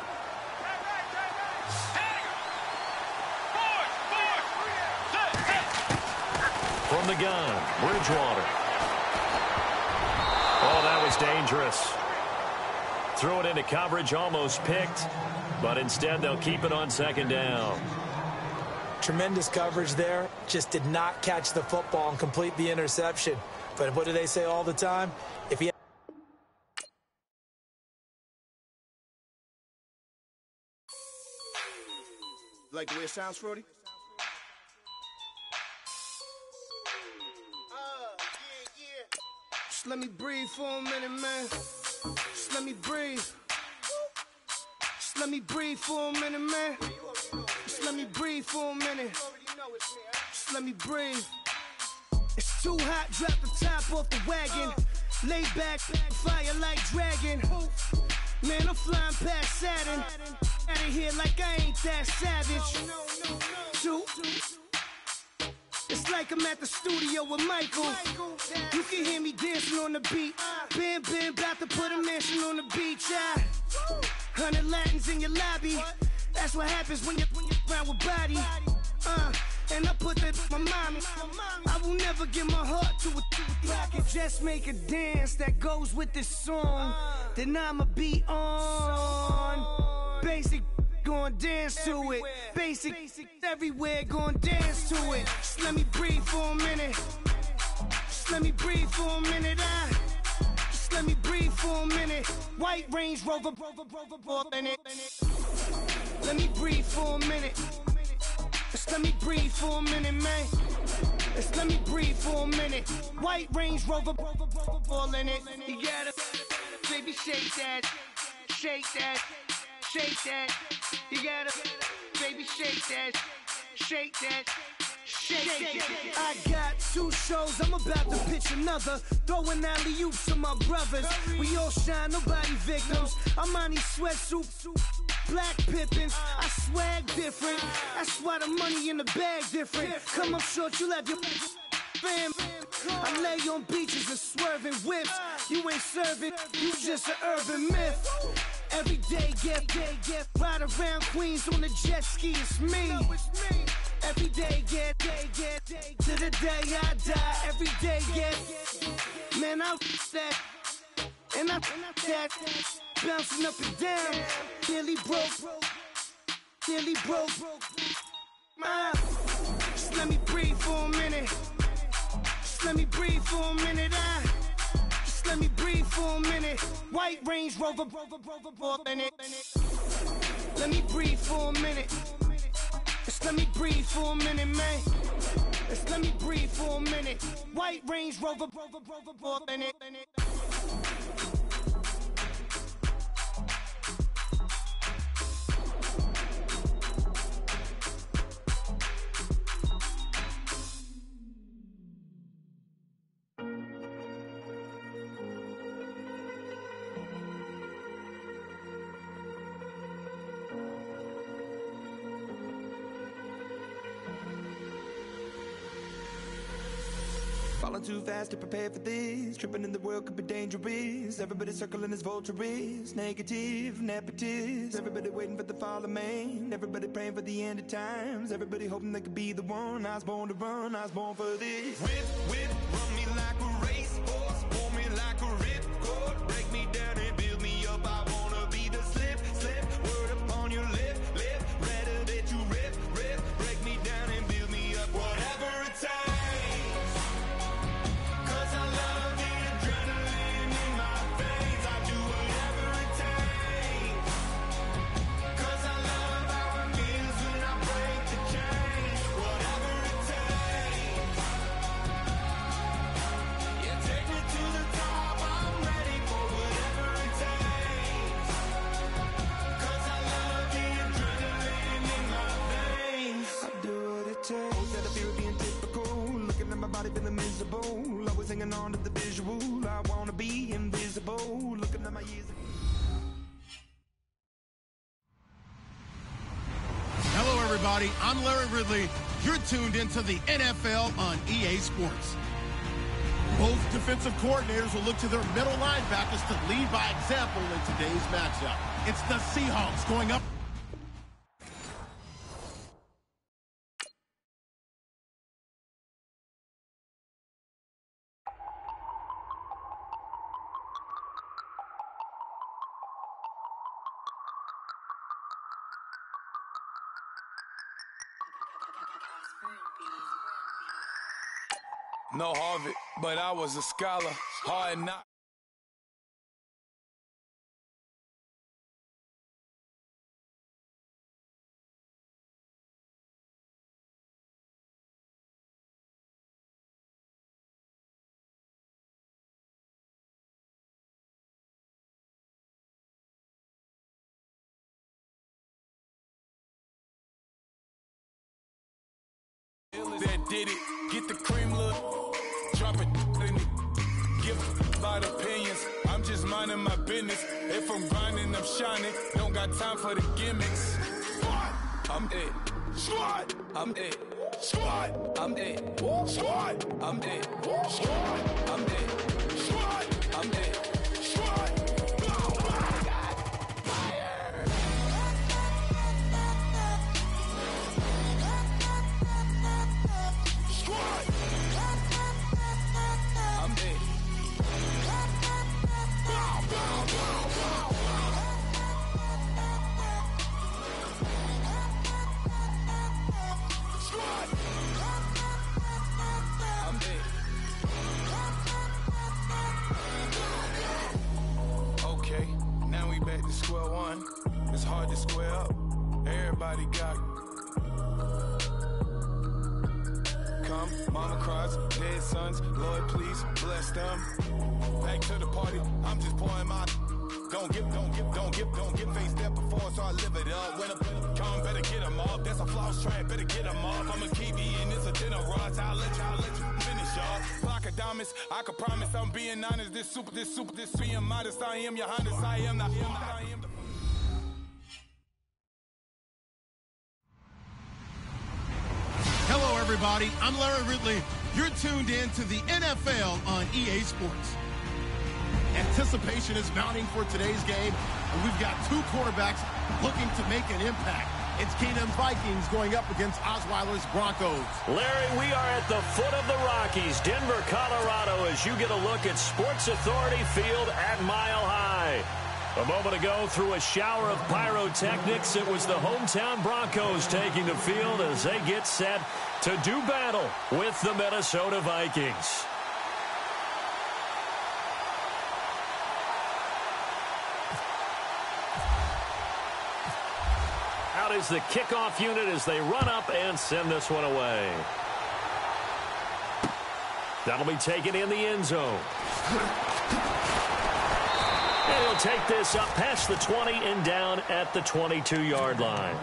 Speaker 1: From the gun, Bridgewater. Oh, that was dangerous. Threw it into coverage, almost picked, but instead they'll keep it on second down.
Speaker 2: Tremendous coverage there. Just did not catch the football and complete the interception. But what do they say all the time? If he
Speaker 7: Like the way it sounds, Frody? Just let me breathe for a minute, man. Just let me breathe. Just let me breathe for a minute, man. Just let me breathe for a minute. Just let me breathe. It's too hot, drop the top off the wagon. Lay back, fire like dragon. Man, I'm flying past Saturn. Out of here like I ain't that savage. It's like I'm at the studio with Michael. You can hear me dancing on the beat. Bam, about to put a mansion on the beach. 100 Latins in your lobby. That's what happens when you're around with body. and I put that my mama. I will never give my heart to a if I could just make a dance that goes with this song, then I'ma be on. Basic, gon' dance to it. Basic, everywhere, gon' dance to it. Just let me breathe for a minute. Just let me breathe for a minute. Just let me breathe for a minute. White Range Rover, in it. Let me breathe for a minute. Just let me breathe for a minute, man. Just let me breathe for a minute. White Range Rover, ball in it. You gotta, baby, shake that, shake that, shake that. You gotta, baby, shake that, shake that. Shake. I got 2 shows, I'm about to pitch another. Throwing alley-oops to my brothers. We all shine, nobody victims. I'm on these sweatsuits, black pippins. I swag different. That's why the money in the bag different. Come up short, you have your fam. I lay on beaches and swerving whips. You ain't serving, you just an urban myth. Every day, get ride around Queens on the jet ski, it's me. Every day, get to the day I die. Every day, get, man, I that, and I that, bouncing up and down, nearly broke. Just let me breathe for a minute. Just let me breathe for a minute. Just let me breathe for a minute. White Range Rover, in it. Let me breathe for a minute. Just let me breathe for a minute, man. Just let me breathe for a minute. White Range Rover, in it.
Speaker 9: Falling too fast to prepare for this. Tripping in the world could be dangerous. Everybody circling as vultures. Negative, nepotist. Everybody waiting for the fall of man. Everybody praying for the end of times. Everybody hoping they could be the one. I was born to run, I was born for this. Whip, run me like a racehorse. Pull me like a ripcord. Break me down and build me up. I wanna be the slip. Word upon your lip. Rather that you rip. Break me down and build me up. Whatever it takes. Feeling miserable, always hanging on to the visual. I wanna be invisible, looking at my years.
Speaker 8: Hello, everybody. I'm Larry Ridley. You're tuned into the NFL on EA Sports. Both defensive coordinators will look to their middle linebackers to lead by example in today's matchup. It's the Seahawks going up.
Speaker 3: No Harvard, but I was a scholar. Hard not. That did it. Get the cream look. Drop it in it. Give about opinions. I'm just minding my business. If I'm grinding, I'm shining. Don't got time for the gimmicks. I'm it. Squad. I'm it. Squad. I'm it. Squad. I'm it. Squad. I'm it. Squad. I'm it. Squad. to square one. It's hard to square up. Everybody got come, mama cries, dead sons, Lord please bless them. Back to the party, I'm just pouring my don't get faced that before, so I live it up. When a come, better get them up. That's a floss track, better get them up. I'm a kiwi and it's a dinner rush. I'll let you finish, y'all. Block of diamonds, I can promise I'm being honest. This being modest, I am your highness, I am the
Speaker 8: Hello, everybody. I'm Larry Ridley. You're tuned in to the NFL on EA Sports. Anticipation is mounting for today's game, and we've got two quarterbacks looking to make an impact. It's Keenum Vikings going up against Osweiler's Broncos.
Speaker 1: Larry, we are at the foot of the Rockies, Denver, Colorado, as you get a look at Sports Authority Field at Mile High. A moment ago, through a shower of pyrotechnics, it was the hometown Broncos taking the field as they get set to do battle with the Minnesota Vikings. Out is the kickoff unit as they run up and send this one away. That'll be taken in the end zone. And he'll take this up past the 20 and down at the 22-yard line.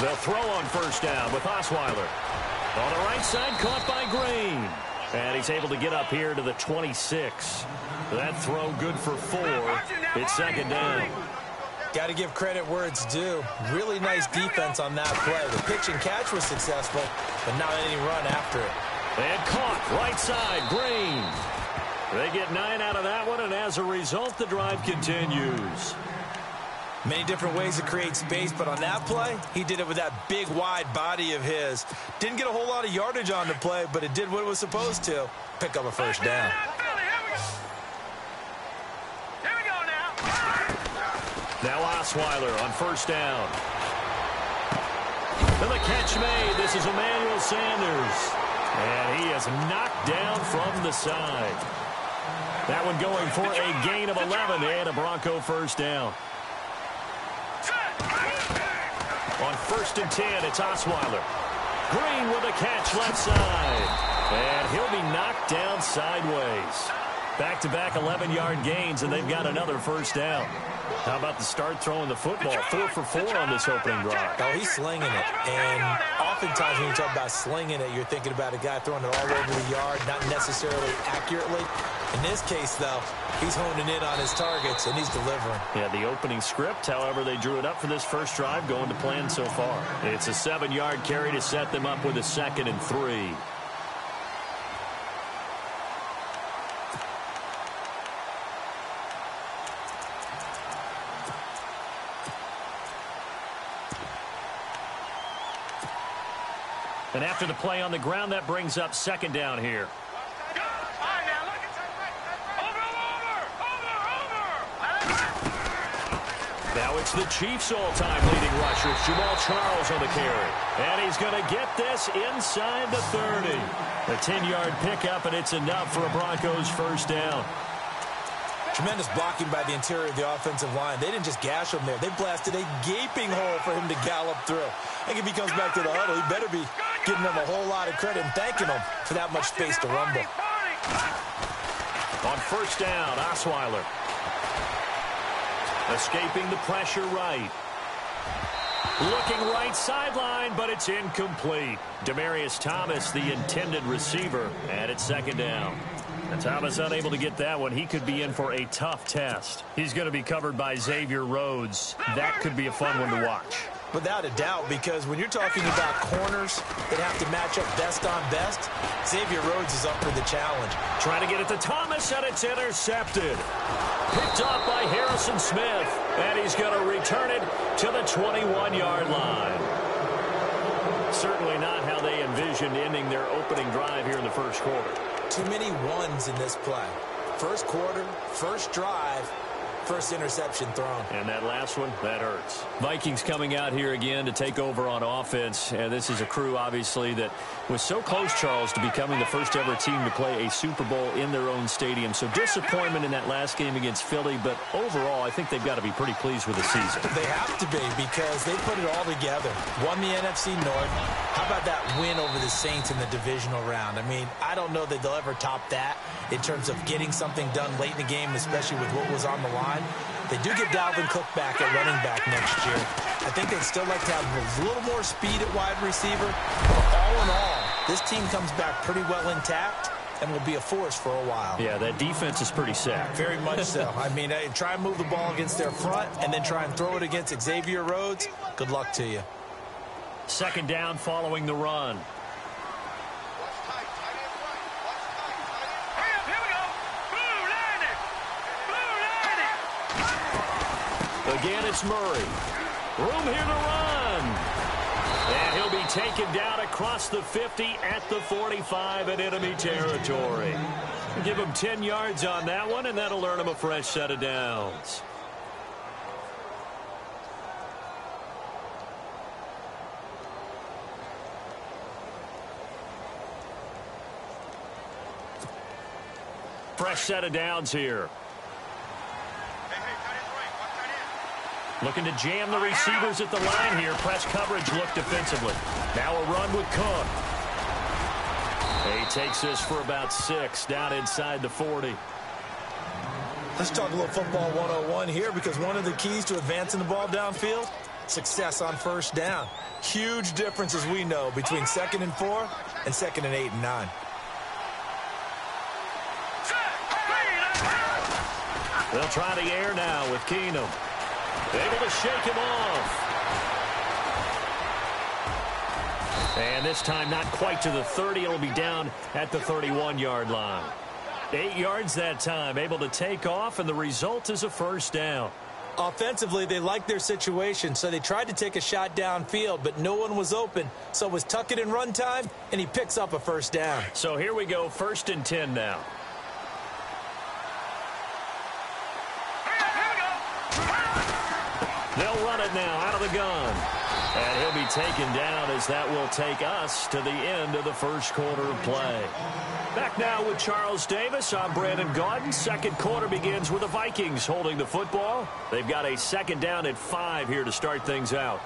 Speaker 1: They'll throw on first down with Osweiler. On the right side, caught by Green. And he's able to get up here to the 26. That throw good for 4. It's second down.
Speaker 2: Got to give credit where it's due. Really nice defense on that play. The pitch and catch was successful, but not any run after it.
Speaker 1: And caught right side, Green. They get 9 out of that one, and as a result, the drive continues.
Speaker 2: Many different ways to create space, but on that play, he did it with that big, wide body of his. Didn't get a whole lot of yardage on the play, but it did what it was supposed to. Pick up a first down.
Speaker 1: Now Osweiler on first down. And the catch made. This is Emmanuel Sanders. And he is knocked down from the side. That one going for a gain of 11 and a Bronco first down. On first and 10, it's Osweiler. Green with a catch left side. And he'll be knocked down sideways. Back-to-back 11-yard gains, and they've got another first down. How about the start throwing the football? 4 for 4 on this opening drive.
Speaker 2: Oh, he's slinging it. And oftentimes when you talk about slinging it, you're thinking about a guy throwing it all over the yard, not necessarily accurately. In this case, though, he's honing in on his targets, and he's delivering.
Speaker 1: Yeah, the opening script, however, they drew it up for this first drive, going to plan so far. It's a 7-yard carry to set them up with a 2nd and 3. And after the play on the ground, that brings up second down here. Now it's the Chiefs' all-time leading rusher. It's Jamal Charles on the carry. And he's going to get this inside the 30. A 10-yard pickup, and it's enough for a Broncos first down.
Speaker 2: Tremendous blocking by the interior of the offensive line. They didn't just gash him there. They blasted a gaping hole for him to gallop through. I think if he comes back to the huddle, he better be giving them a whole lot of credit and thanking them for that much space to rumble.
Speaker 1: On first down, Osweiler. Escaping the pressure right. Looking right sideline, but it's incomplete. Demaryius Thomas, the intended receiver, and it's second down. And Thomas unable to get that one. He could be in for a tough test. He's going to be covered by Xavier Rhodes. That could be a fun one to watch.
Speaker 2: Without a doubt, because when you're talking about corners that have to match up best on best, Xavier Rhodes is up for the challenge.
Speaker 1: Trying to get it to Thomas, and it's intercepted. Picked off by Harrison Smith, and he's going to return it to the 21-yard line. Certainly not how they envisioned ending their opening drive here in the first quarter.
Speaker 2: Too many ones in this play. First quarter, first drive, First interception thrown.
Speaker 1: And that last one, that hurts. Vikings coming out here again to take over on offense. And this is a crew, obviously, that was so close, Charles, to becoming the first ever team to play a Super Bowl in their own stadium. So disappointment in that last game against Philly, but overall, I think they've got to be pretty pleased with the season.
Speaker 2: They have to be, because they put it all together. Won the NFC North. How about that win over the Saints in the divisional round? I mean, I don't know that they'll ever top that in terms of getting something done late in the game, especially with what was on the line. They do get Dalvin Cook back at running back next year. I think they'd still like to have a little more speed at wide receiver. But all in all, this team comes back pretty well intact and will be a force for a while.
Speaker 1: Yeah, that defense is pretty sad.
Speaker 2: Very much so. I mean, try and move the ball against their front and then try and throw it against Xavier Rhodes. Good luck to you.
Speaker 1: Second down following the run. Again, it's Murray. Room here to run. And he'll be taken down across the 50 at the 45 in enemy territory. Give him 10 yards on that one, and that'll earn him a fresh set of downs. Fresh set of downs here. Looking to jam the receivers at the line here. Press coverage look defensively. Now a run with Cook. He takes this for about 6 down inside the 40.
Speaker 2: Let's talk a little football 101 here, because one of the keys to advancing the ball downfield, success on first down. Huge difference, as we know, between 2nd and 4 and 2nd and 8 and 9.
Speaker 1: They'll try the air now with Keenum. Able to shake him off. And this time not quite to the 30. It'll be down at the 31-yard line. 8 yards that time. Able to take off, and the result is a first down.
Speaker 2: Offensively, they liked their situation, so they tried to take a shot downfield, but no one was open. So it was tuck it in run time, and he picks up a first down.
Speaker 1: So here we go, 1st and 10 now. They'll run it now out of the gun. And he'll be taken down, as that will take us to the end of the first quarter of play. Back now with Charles Davis. I'm Brandon Gaudin. Second quarter begins with the Vikings holding the football. They've got a 2nd down at 5 here to start things out.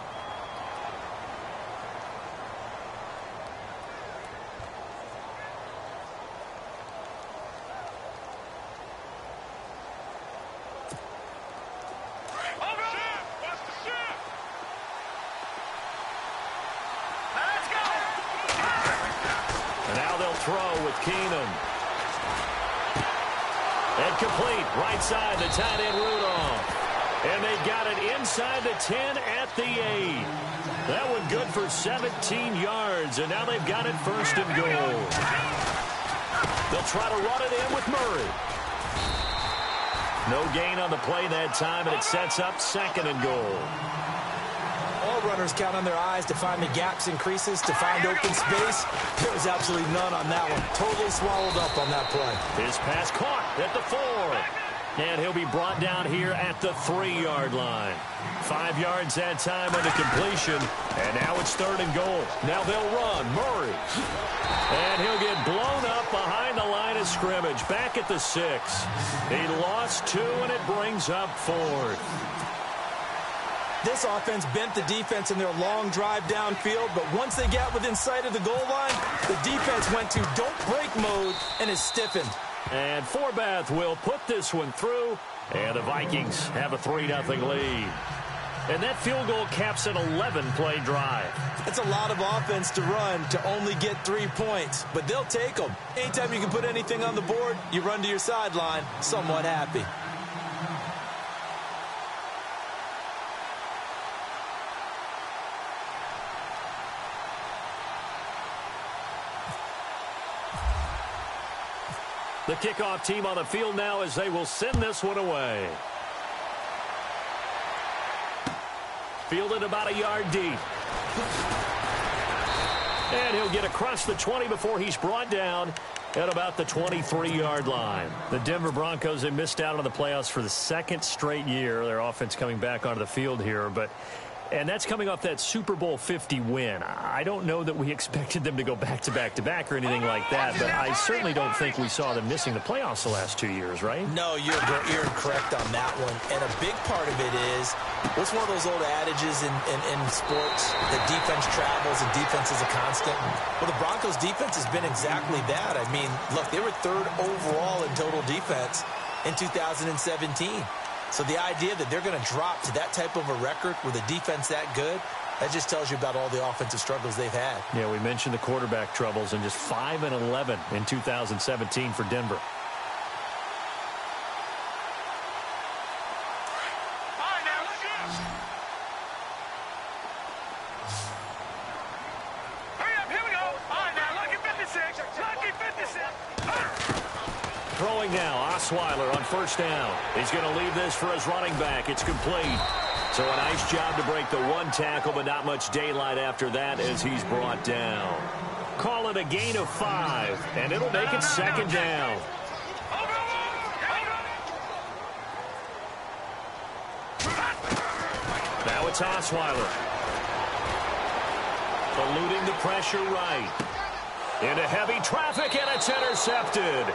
Speaker 1: Throw with Keenum. And complete. Right side, the tight end Rudolph. And they got it inside the 10 at the 8. That one good for 17 yards. And now they've got it 1st and goal. They'll try to run it in with Murray. No gain on the play that time, and it sets up 2nd and goal.
Speaker 2: All runners count on their eyes to find the gaps and creases, to find open space. There was absolutely none on that one. Totally swallowed up on that play.
Speaker 1: His pass caught at the 4. And he'll be brought down here at the 3-yard line. 5 yards that time on the completion. And now it's 3rd and goal. Now they'll run. Murray. And he'll get blown up behind the line of scrimmage. Back at the 6. He lost 2, and it brings up 4th.
Speaker 2: This offense bent the defense in their long drive downfield, but once they got within sight of the goal line, the defense went to don't break mode and is stiffened.
Speaker 1: And Forbath will put this one through, and the Vikings have a 3-0 lead. And that field goal caps an 11-play drive.
Speaker 2: That's a lot of offense to run to only get 3 points, but they'll take them. Anytime you can put anything on the board, you run to your sideline somewhat happy.
Speaker 1: The kickoff team on the field now, as they will send this one away. Fielded about a yard deep. And he'll get across the 20 before he's brought down at about the 23-yard line. The Denver Broncos, they missed out on the playoffs for the second straight year. Their offense coming back onto the field here, and that's coming off that Super Bowl 50 win. I don't know that we expected them to go back-to-back or anything like that, but I certainly don't think we saw them missing the playoffs the last 2 years, right?
Speaker 2: No, you're correct on that one. And a big part of it is, what's one of those old adages in sports? That defense travels and defense is a constant. Well, the Broncos' defense has been exactly that. I mean, look, they were 3rd overall in total defense in 2017. So the idea that they're going to drop to that type of a record with a defense that good, that just tells you about all the offensive struggles they've had.
Speaker 1: Yeah, we mentioned the quarterback troubles, and just 5-11 in 2017 for Denver. Throwing now, Osweiler on first down. He's going to leave this for his running back. It's complete. So a nice job to break the one tackle, but not much daylight after that as he's brought down. Call it a gain of 5, and it'll make it second down. Now it's Osweiler. Eluding the pressure right. Into heavy traffic, and it's intercepted.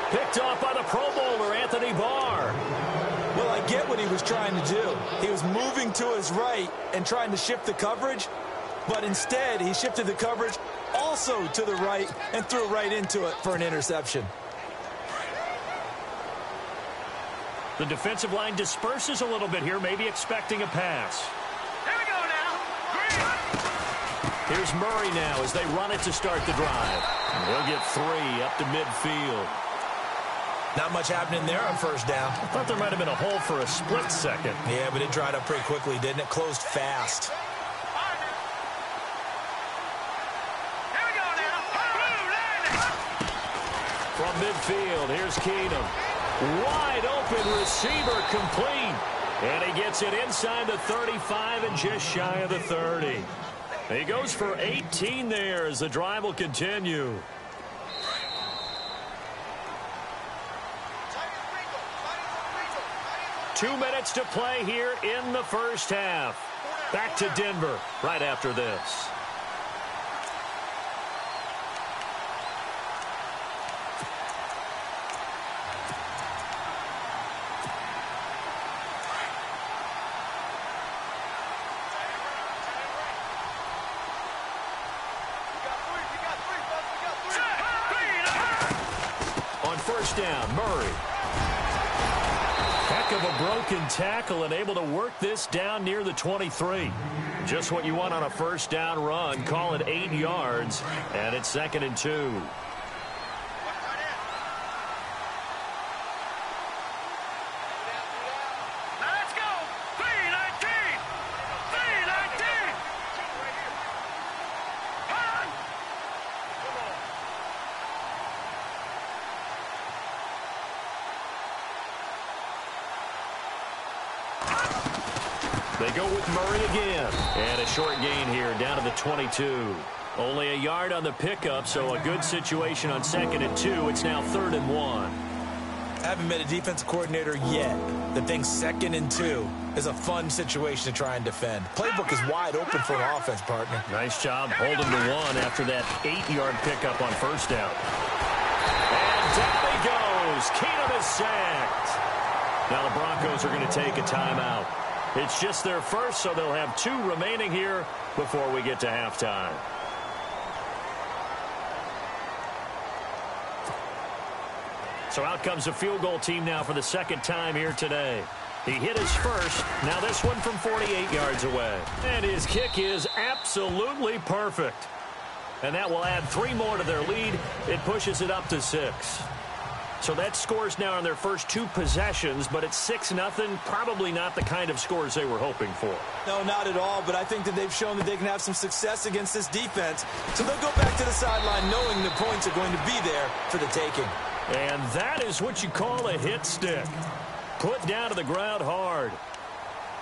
Speaker 1: Picked off by the Pro Bowler, Anthony Barr.
Speaker 2: Well, I get what he was trying to do. He was moving to his right and trying to shift the coverage, but instead he shifted the coverage also to the right and threw right into it for an interception.
Speaker 1: The defensive line disperses a little bit here, maybe expecting a pass.
Speaker 10: Here we go now. Green.
Speaker 1: Here's Murray now as they run it to start the drive. They'll get 3 up to midfield.
Speaker 2: Not much happening there on first down.
Speaker 1: I thought there might have been a hole for a split second.
Speaker 2: Yeah, but it dried up pretty quickly, didn't it? Closed fast.
Speaker 10: Here we go now.
Speaker 1: From midfield, here's Keenum. Wide open receiver complete. And he gets it inside the 35 and just shy of the 30. He goes for 18 there as the drive will continue. Two minutes to play here in the first half. Back to Denver right after this. On first down, Murray. Heck of a broken tackle and able to work this down near the 23. Just what you want on a first down run. Call it 8 yards, and it's 2nd and 2. They go with Murray again. And a short gain here down to the 22. Only a yard on the pickup, so a good situation on 2nd and 2. It's now 3rd and 1.
Speaker 2: Haven't met a defensive coordinator yet that thinks 2nd and 2 is a fun situation to try and defend. Playbook is wide open for an offense, partner.
Speaker 1: Nice job holding to 1 after that 8-yard pickup on first down. And down he goes. Keenum is sacked. Now the Broncos are going to take a timeout. It's just their first, so they'll have 2 remaining here before we get to halftime. So out comes the field goal team now for the 2nd time here today. He hit his first. Now this one from 48 yards away. And his kick is absolutely perfect. And that will add 3 more to their lead. It pushes it up to 6. So that scores now on their first 2 possessions, but it's 6-0. Probably not the kind of scores they were hoping for.
Speaker 2: No, not at all, but I think that they've shown that they can have some success against this defense. So they'll go back to the sideline knowing the points are going to be there for the taking.
Speaker 1: And that is what you call a hit stick. Put down to the ground hard.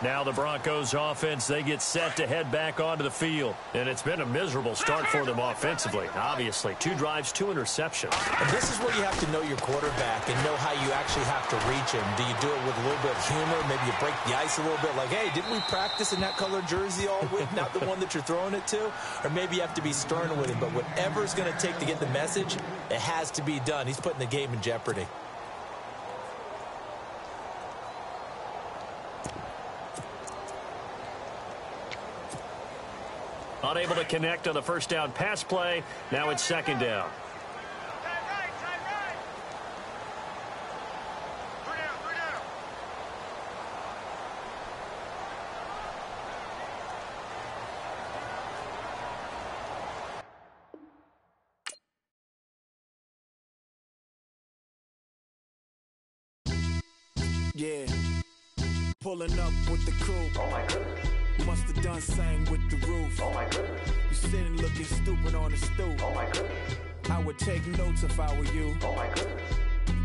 Speaker 1: Now the Broncos offense, they get set to head back onto the field. And it's been a miserable start for them offensively. Obviously, 2 drives, 2 interceptions.
Speaker 2: And this is where you have to know your quarterback and know how you actually have to reach him. Do you do it with a little bit of humor? Maybe you break the ice a little bit like, hey, didn't we practice in that color jersey all week? Not the one that you're throwing it to? Or maybe you have to be stern with him. But whatever it's going to take to get the message, it has to be done. He's putting the game in jeopardy.
Speaker 1: Unable to connect on the first down pass play. Now it's second down.
Speaker 3: Yeah, pulling up with the coupe.
Speaker 6: Oh my goodness.
Speaker 3: Must have done same with the roof.
Speaker 6: Oh my goodness.
Speaker 3: You sitting looking stupid on the stoop.
Speaker 6: Oh my goodness.
Speaker 3: I would take notes if I were you.
Speaker 6: Oh my goodness.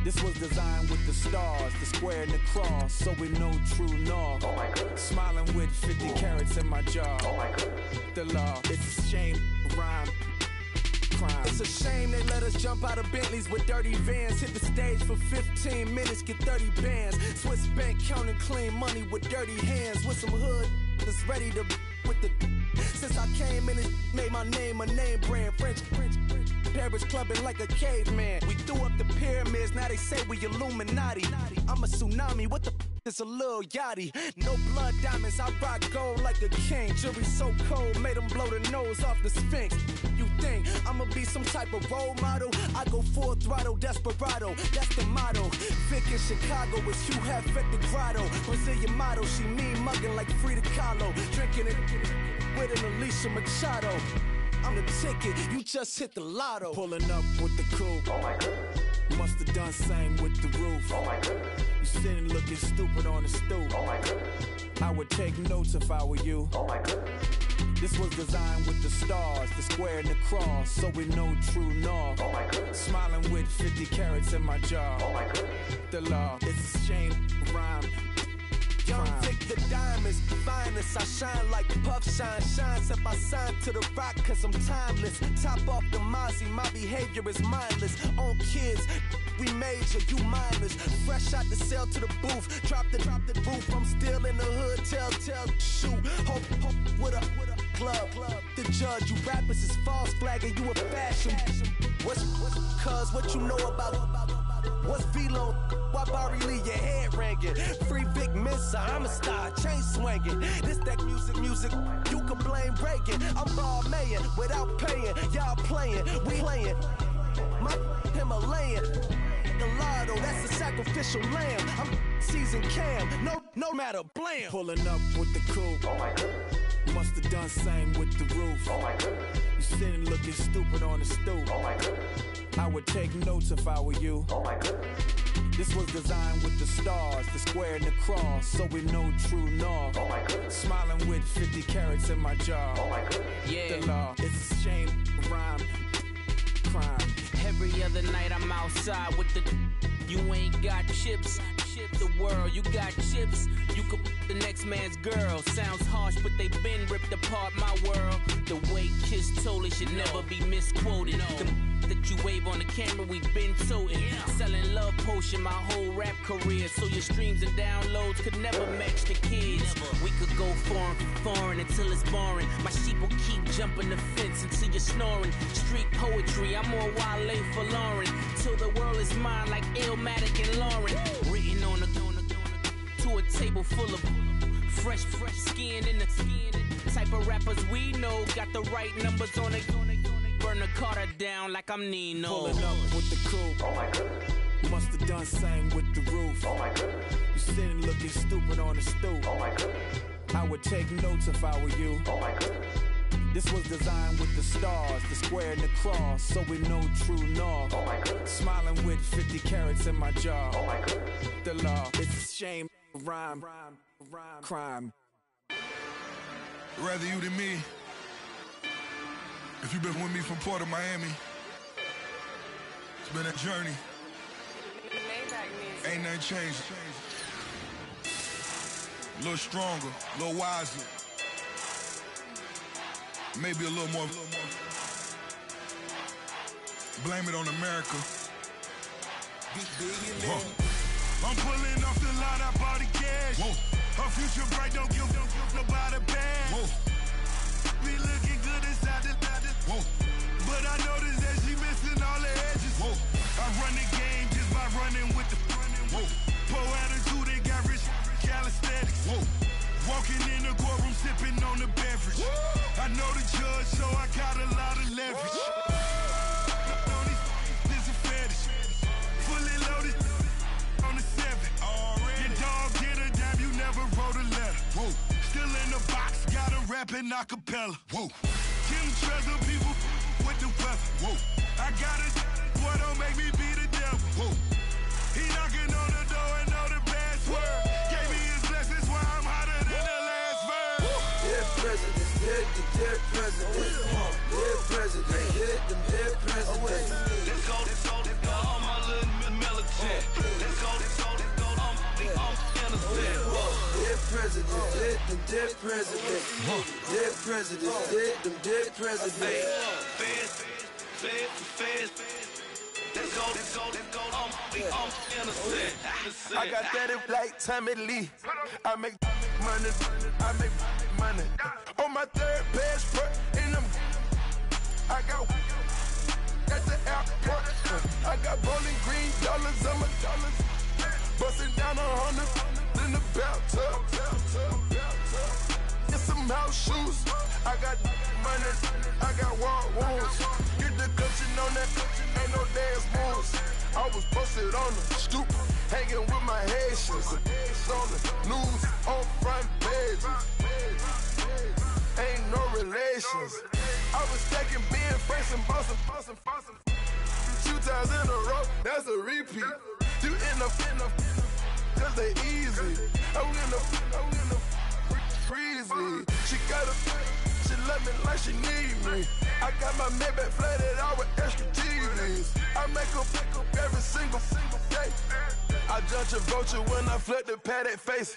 Speaker 3: This was designed with the stars, the square and the cross, so we know true north.
Speaker 6: Oh my goodness.
Speaker 3: Smiling with 50 carats in my jaw.
Speaker 6: Oh my goodness.
Speaker 3: The law, it's a shame, rhyme. Crime.
Speaker 7: It's a shame they let us jump out of Bentleys with dirty vans. Hit the stage for 15 minutes, get 30 bands. Swiss bank counting clean money with dirty hands. With some hood that's ready to with the. Since I came in, it made my name a name brand. French. Paris clubbing like a caveman. We threw up the pyramids, now they say we Illuminati. I'm a tsunami, what the is a little yachty. No blood diamonds, I rock gold like a king. Jury so cold, made them blow the nose off the Sphinx. You think I'ma be some type of role model? I go full throttle, desperado, that's the motto. Vic in Chicago is Hugh Hef at the grotto. Brazilian model, she mean mugging like Frida Kahlo. Drinking it with an Alicia Machado. I'm the ticket, you just hit the lotto.
Speaker 3: Pulling up with the coupe.
Speaker 6: Oh my goodness.
Speaker 3: Must have done same with the roof.
Speaker 6: Oh my goodness.
Speaker 3: You sitting looking stupid on the stoop.
Speaker 6: Oh my goodness.
Speaker 3: I would take notes if I were you.
Speaker 6: Oh my goodness.
Speaker 3: This was designed with the stars, the square and the cross, so we know true north.
Speaker 6: Oh my goodness.
Speaker 3: Smiling with 50 carats in my jaw.
Speaker 6: Oh my goodness.
Speaker 3: The law, it's a shame, rhyme.
Speaker 7: Young Vic the diamonds, finest. I shine like puff shine. Shines if I sign to the rock, cause I'm timeless. Top off the Mozzie, my behavior is mindless. On kids, we major, you minors. Fresh out the cell to the booth. Drop the booth. I'm still in the hood. Tell, shoot. Hope with a club. The judge, you rappers is false flagging. You a fashion. What's cuz what you know about? What's Velo? Why Barry leave your head ringing? Free Vic Mensa, I'm a star, chain swinging. This that music, you can blame Reagan. I'm ball mayin' without paying. Y'all playing, we playing. My Himalayan. Gelato, that's a sacrificial lamb. I'm seasoned cam, no matter, blam.
Speaker 3: Pulling up with the coupe.
Speaker 6: Oh my goodness.
Speaker 3: Must have done same with the roof.
Speaker 6: Oh my goodness.
Speaker 3: You sitting looking stupid on the stoop.
Speaker 6: Oh my goodness.
Speaker 3: I would take notes if I were you.
Speaker 6: Oh my goodness.
Speaker 3: This was designed with the stars, the square and the cross, so we know true north.
Speaker 6: Oh my goodness.
Speaker 3: Smiling with 50 carats in my jaw.
Speaker 6: Oh my goodness.
Speaker 3: The law, it's a shame, rhyme, crime.
Speaker 11: Every other night I'm outside with the. You ain't got chips. The world, you got chips. You could the next man's girl. Sounds harsh, but they been ripped apart my world. The way Kiss told it should never be misquoted. That you wave on the camera, we been toting. Selling love potion my whole rap career. So your streams and downloads could never match the kids. We could go foreign until it's boring. My sheep will keep jumping the fence until you're snoring. Street poetry, I'm more Wale for Lauren. Till the world is mine like Illmatic and Lauren. Written on to a table full of fresh skin in the type of rappers we know. Got the right numbers on it. Burn the Carter down like I'm Nino.
Speaker 3: Pulling up with the coupe.
Speaker 6: Oh my goodness.
Speaker 3: Must have done same with the roof.
Speaker 6: Oh my goodness.
Speaker 3: You sitting looking stupid on the stoop.
Speaker 6: Oh my goodness.
Speaker 3: I would take notes if I were you.
Speaker 6: Oh my goodness.
Speaker 3: This was designed with the stars, the square and the cross, so we know true north.
Speaker 6: Oh my goodness.
Speaker 3: Smiling with 50 carats in my jaw.
Speaker 6: Oh my goodness.
Speaker 3: The law, it's a shame, rhyme, crime.
Speaker 12: Rather you than me. If you've been with me from Port of Miami, it's been a journey. Ain't nothing changed. A little stronger, a little wiser. Maybe a little more. Blame it on America. I'm pulling off the lot, I bought the cash. Whoa. Her future bright, don't give nobody bad. Whoa. Be looking good inside the whoa. But I noticed that she missing all the edges. Whoa. I run the game just by running with the whoa. Poor attitude, they got rich calisthenics. Whoa. Walking in the courtroom, sipping on the beverage. Whoa. I know the judge, so I got a lot of leverage. This a fetish. Fully loaded on the 7. Your dog get a dime, you never wrote a letter. Whoa. Still in the box, got a rapping acapella. Whoa. Kim Treasure, people with the weather. Whoa. I got it, boy, don't make me be the devil. Whoa. He knocking on the door and know the password. Gave me his blessings while I'm hotter than the last verse.
Speaker 13: Dead president, dead president. Dead president, dead president.
Speaker 10: Let's go, all my little militant. Let's go, I'm innocent.
Speaker 13: Dead president, dead president. Dead president, dead president.
Speaker 10: Feds. Let's go, I'm innocent.
Speaker 13: I got that like Tommy Lee. I make money. On my third passport, and I got at the airport. I got bowling green dollars on my dollars. Busting down 100 in the bathtub. Get some house shoes. I got money. I got wild wounds. Get the clutching on that. Ain't no dance moves. I was posted on the stoop, hanging with my Haitians. On the news, on front pages. Ain't no relations. I was stacking being friends and bossing. 2 times in a row, that's a repeat. You in the cause they easy. I'm in the freezy. She love me like she need me. I got my Maybach flooded out with extra TVs. I make up every single day. I judge a vulture when I flip the Paddock face.